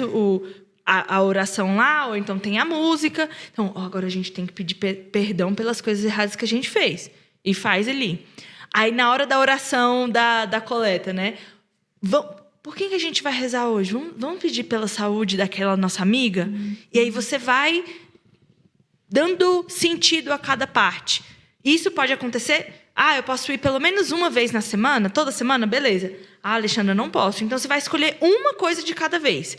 a oração lá, ou então tem a música. Então, agora a gente tem que pedir perdão pelas coisas erradas que a gente fez. E faz ali. Aí, na hora da oração da coleta, né? Por que a gente vai rezar hoje? Vamos pedir pela saúde daquela nossa amiga? E aí você vai dando sentido a cada parte. Isso pode acontecer... eu posso ir pelo menos uma vez na semana? Toda semana? Beleza. Alexandra, não posso. Então, você vai escolher uma coisa de cada vez.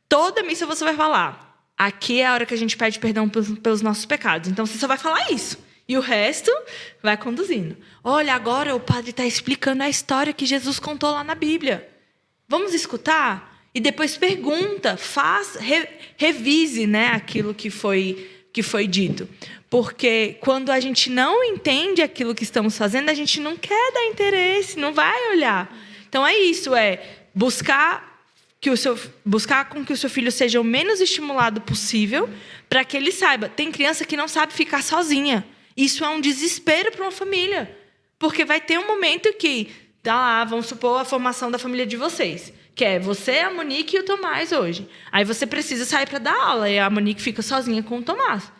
Toda missa você vai falar. Aqui é a hora que a gente pede perdão pelos nossos pecados. Então, você só vai falar isso. E o resto vai conduzindo. Olha, agora o padre está explicando a história que Jesus contou lá na Bíblia. Vamos escutar? E depois pergunta, revise, né, aquilo que foi dito. Porque quando a gente não entende aquilo que estamos fazendo, a gente não quer dar interesse, não vai olhar. Então, é isso, buscar com que o seu filho seja o menos estimulado possível para que ele saiba. Tem criança que não sabe ficar sozinha. Isso é um desespero para uma família. Porque vai ter um momento que... Tá lá, vamos supor a formação da família de vocês. Que é você, a Monique e o Tomás hoje. Aí você precisa sair para dar aula. E a Monique fica sozinha com o Tomás.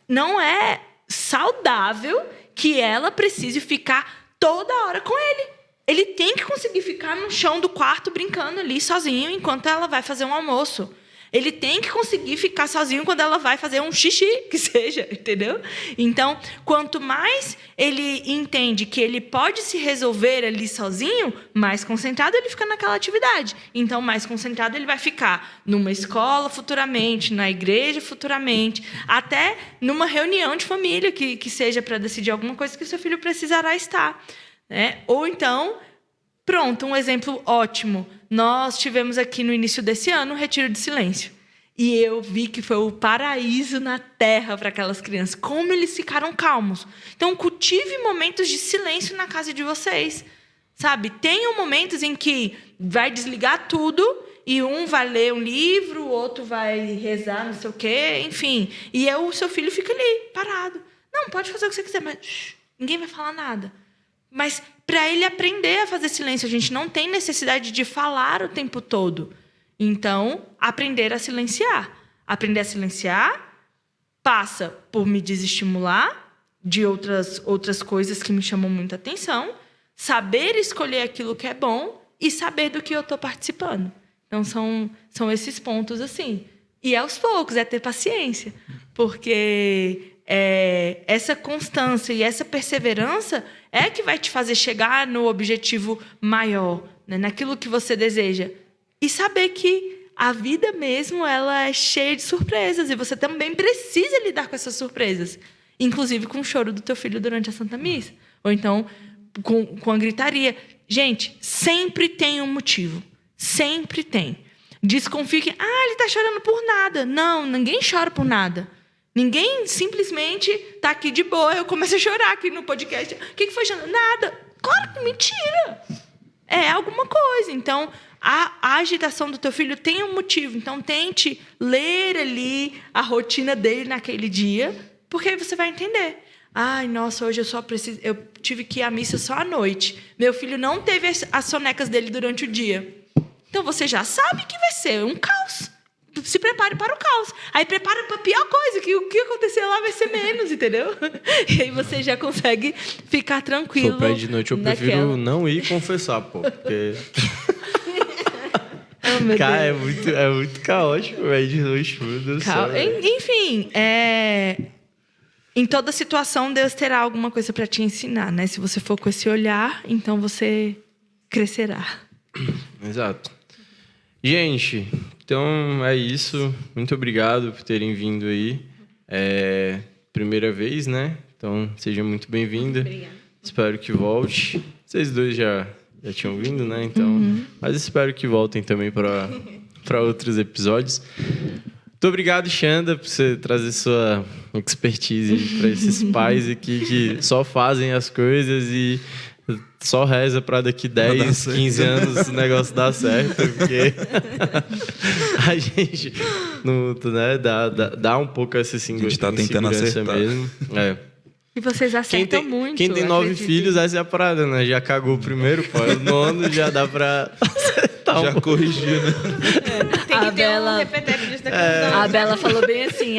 Não é saudável que ela precise ficar toda hora com ele. Ele tem que conseguir ficar no chão do quarto brincando ali sozinho enquanto ela vai fazer um almoço. Ele tem que conseguir ficar sozinho quando ela vai fazer um xixi, que seja, entendeu? Então, quanto mais ele entende que ele pode se resolver ali sozinho, mais concentrado ele fica naquela atividade. Então, mais concentrado ele vai ficar numa escola futuramente, na igreja futuramente, até numa reunião de família que seja para decidir alguma coisa que o seu filho precisará estar. Né? Ou então... Pronto, um exemplo ótimo. Nós tivemos aqui no início desse ano um retiro de silêncio. E eu vi que foi o paraíso na terra para aquelas crianças. Como eles ficaram calmos. Então, cultive momentos de silêncio na casa de vocês. Sabe? Tenham momentos em que vai desligar tudo e um vai ler um livro, o outro vai rezar, não sei o quê, enfim. E o seu filho fica ali, parado. Não, pode fazer o que você quiser, mas ninguém vai falar nada. Mas para ele aprender a fazer silêncio, a gente não tem necessidade de falar o tempo todo. Então, aprender a silenciar. Aprender a silenciar passa por me desestimular de outras coisas que me chamam muita atenção, saber escolher aquilo que é bom e saber do que eu estou participando. Então, são esses pontos assim. E aos poucos, é ter paciência. Porque essa constância e essa perseverança é que vai te fazer chegar no objetivo maior, né? Naquilo que você deseja. E saber que a vida mesmo ela é cheia de surpresas e você também precisa lidar com essas surpresas. Inclusive com o choro do teu filho durante a Santa Missa. Ou então com a gritaria. Gente, sempre tem um motivo. Sempre tem. Desconfie que ele está chorando por nada. Não, ninguém chora por nada. Ninguém simplesmente está aqui de boa. Eu comecei a chorar aqui no podcast. O que foi chorando? Nada. Claro que mentira. É alguma coisa. Então, a agitação do teu filho tem um motivo. Então, tente ler ali a rotina dele naquele dia, porque aí você vai entender. Ai, nossa, hoje eu tive que ir à missa só à noite. Meu filho não teve as sonecas dele durante o dia. Então, você já sabe que vai ser um caos. Se prepare para o caos. Aí prepara para a pior coisa, que o que acontecer lá vai ser menos, entendeu? E aí você já consegue ficar tranquilo. Se for de noite, eu prefiro não ir confessar, pô. Porque... Cara, é muito caótico, velho, de noite. Meu Deus do céu. Enfim, em toda situação, Deus terá alguma coisa para te ensinar, né? Se você for com esse olhar, então você crescerá. Exato. Gente, então é isso. Muito obrigado por terem vindo aí. Primeira vez, né? Então, seja muito bem-vinda. Obrigada. Espero que volte. Vocês dois já tinham vindo, né? Então, mas espero que voltem também para outros episódios. Muito obrigado, Xanda, por você trazer sua expertise para esses pais aqui que só fazem as coisas e só reza para daqui 10, 15 anos o negócio dar certo, porque a gente não, né, dá um pouco essa insegurança tentando acertar mesmo. É. E vocês acertam muito. Quem tem 9 acredito. filhos, essa é a parada, né? Já cagou o primeiro, pô. O nono já dá pra acertar já corrigiu, né? Tem que A ter Bela- um repeteco disso da confusão. A Bela falou bem assim,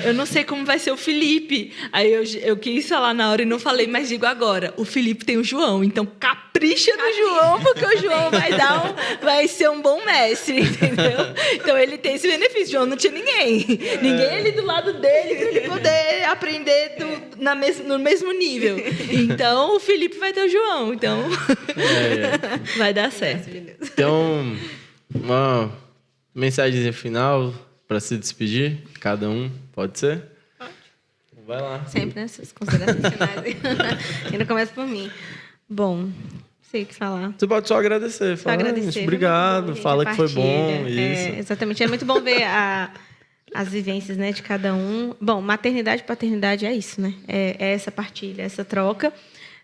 eu não sei como vai ser o Felipe. Aí eu quis falar na hora e não falei, mas digo agora. O Felipe tem o João, então capricha no João, porque o João vai ser um bom mestre, entendeu? Então ele tem esse benefício. O João não tinha ninguém. Ninguém ali do lado dele pra ele poder aprender no mesmo nível. Então o Felipe vai ter o João, então vai dar certo. Então, uma mensagem final para se despedir, cada um, pode ser? Vai lá. Sempre nessas considerações finais. Ainda começa por mim. Bom, não sei o que falar. Você pode só agradecer. Só Fala, agradecer. gente, obrigado, Gente, fala a que foi bom. partilha. Isso. Exatamente. É muito bom ver as vivências, né, de cada um. Bom, maternidade e paternidade é isso, né? É essa partilha, essa troca.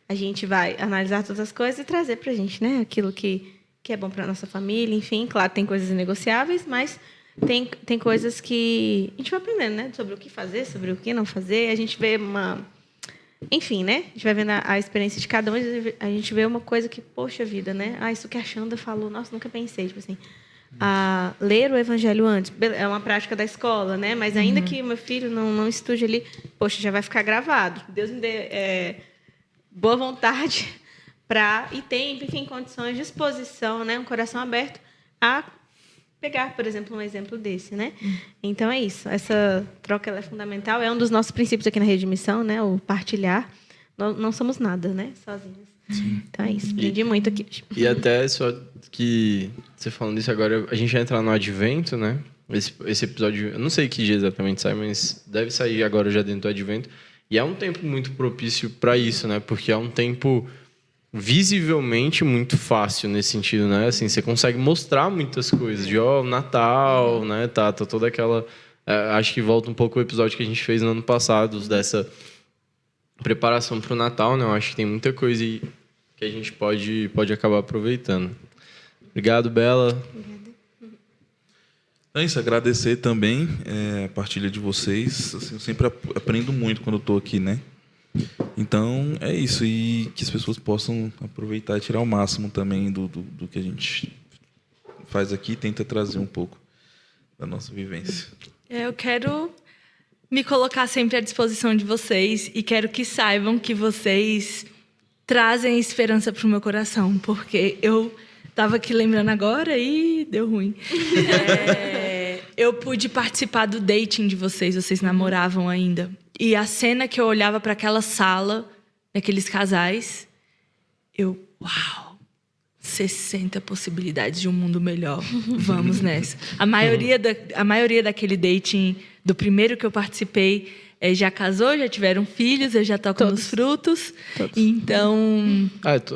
A gente vai analisar todas as coisas e trazer pra gente, né, aquilo que é bom pra nossa família, enfim. Claro, tem coisas inegociáveis, mas tem coisas que a gente vai aprendendo, né, sobre o que fazer, sobre o que não fazer. A gente vê enfim, né? A gente vai vendo a experiência de cada um, a gente vê uma coisa que, poxa vida, né? Isso que a Xanda falou, nossa, nunca pensei, tipo assim, ler o evangelho antes, é uma prática da escola, né? Mas ainda que o meu filho não estude ali, poxa, já vai ficar gravado. Deus me dê boa vontade e tempo, enfim, condições, disposição, né? Um coração aberto a pegar, por exemplo, um exemplo desse, né? Então é isso. Essa troca ela é fundamental. É um dos nossos princípios aqui na Rede de Missão, né? O partilhar. Não somos nada, né? Sozinhos. Sim. Então é isso. Aprendi muito aqui. E até só que você falando isso agora, a gente vai entrar no Advento, né? Esse episódio, eu não sei que dia exatamente sai, mas deve sair agora já dentro do Advento. E é um tempo muito propício para isso, né? Porque é um tempo visivelmente muito fácil nesse sentido, né? Assim, você consegue mostrar muitas coisas de Natal, né? Tá toda aquela... acho que volta um pouco o episódio que a gente fez no ano passado, dessa preparação para o Natal, né? Eu acho que tem muita coisa aí que a gente pode acabar aproveitando. Obrigado, Bela. É isso, agradecer também a partilha de vocês. Assim, eu sempre aprendo muito quando eu estou aqui, né? Então, é isso. E que as pessoas possam aproveitar e tirar o máximo também do que a gente faz aqui e tenta trazer um pouco da nossa vivência. Eu quero me colocar sempre à disposição de vocês e quero que saibam que vocês trazem esperança para o meu coração, porque eu estava aqui lembrando agora e deu ruim. Eu pude participar do dating de vocês namoravam ainda. E a cena que eu olhava para aquela sala, daqueles casais, uau, 60 possibilidades de um mundo melhor. Vamos nessa. A maioria daquele dating, do primeiro que eu participei, já casou, já tiveram filhos, eu já toco nos frutos. Todos. Então...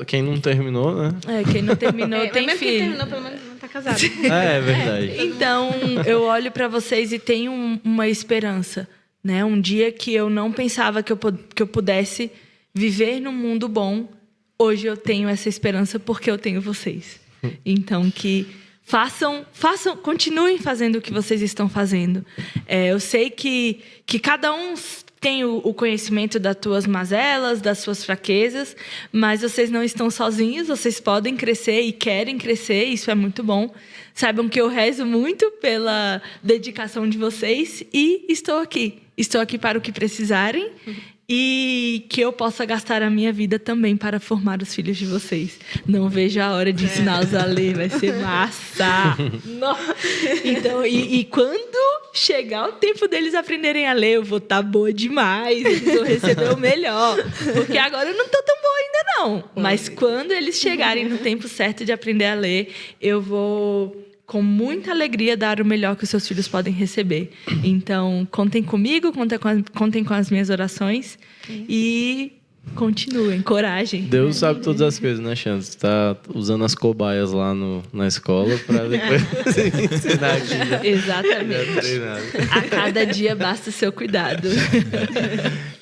quem não terminou, né? Quem não terminou tem mas filho. Quem terminou, pelo menos, não está casado. É verdade. Então, eu olho para vocês e tenho uma esperança. Né? Um dia que eu não pensava que eu pudesse viver num mundo bom, hoje eu tenho essa esperança porque eu tenho vocês. Então, que continuem fazendo o que vocês estão fazendo. Eu sei que cada um tem o conhecimento das tuas mazelas, das suas fraquezas, mas vocês não estão sozinhos, vocês podem crescer e querem crescer, isso é muito bom. Saibam que eu rezo muito pela dedicação de vocês e estou aqui. Estou aqui para o que precisarem e que eu possa gastar a minha vida também para formar os filhos de vocês. Não vejo a hora de ensiná-los a ler, vai ser massa! Então, e quando chegar o tempo deles aprenderem a ler, eu vou estar boa demais, eles vão receber o melhor. Porque agora eu não estou tão boa ainda não. Mas quando eles chegarem no tempo certo de aprender a ler, eu vou... com muita alegria, dar o melhor que os seus filhos podem receber. Então, contem comigo, contem com as minhas orações. E Continuem, coragem. Deus sabe todas as coisas, né, Xandro? Você tá usando as cobaias lá na escola para depois ensinar aqui. Exatamente. A cada dia basta o seu cuidado.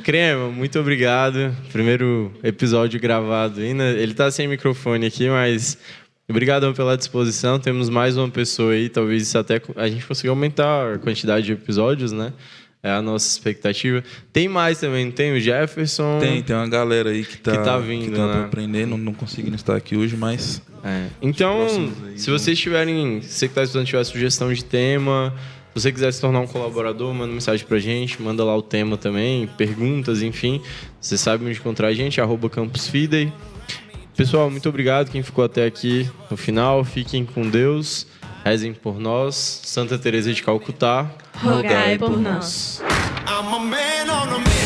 Crema, muito obrigado. Primeiro episódio gravado ainda. Ele tá sem microfone aqui, mas obrigado pela disposição. Temos mais uma pessoa aí, talvez isso até a gente consiga aumentar a quantidade de episódios, né? É a nossa expectativa. Tem mais também, não tem? O Jefferson? Tem uma galera aí que tá vindo, que tá né? pra aprender, não conseguindo estar aqui hoje, mas... Então, aí, se vocês tiverem, se você que tá estudando tiver sugestão de tema, se você quiser se tornar um colaborador, manda mensagem pra gente, manda lá o tema também, perguntas, enfim. Você sabe onde encontrar a gente, @campusfidei. Pessoal, muito obrigado quem ficou até aqui no final. Fiquem com Deus. Rezem por nós. Santa Teresa de Calcutá, Rogai por nós. I'm a man on a mission.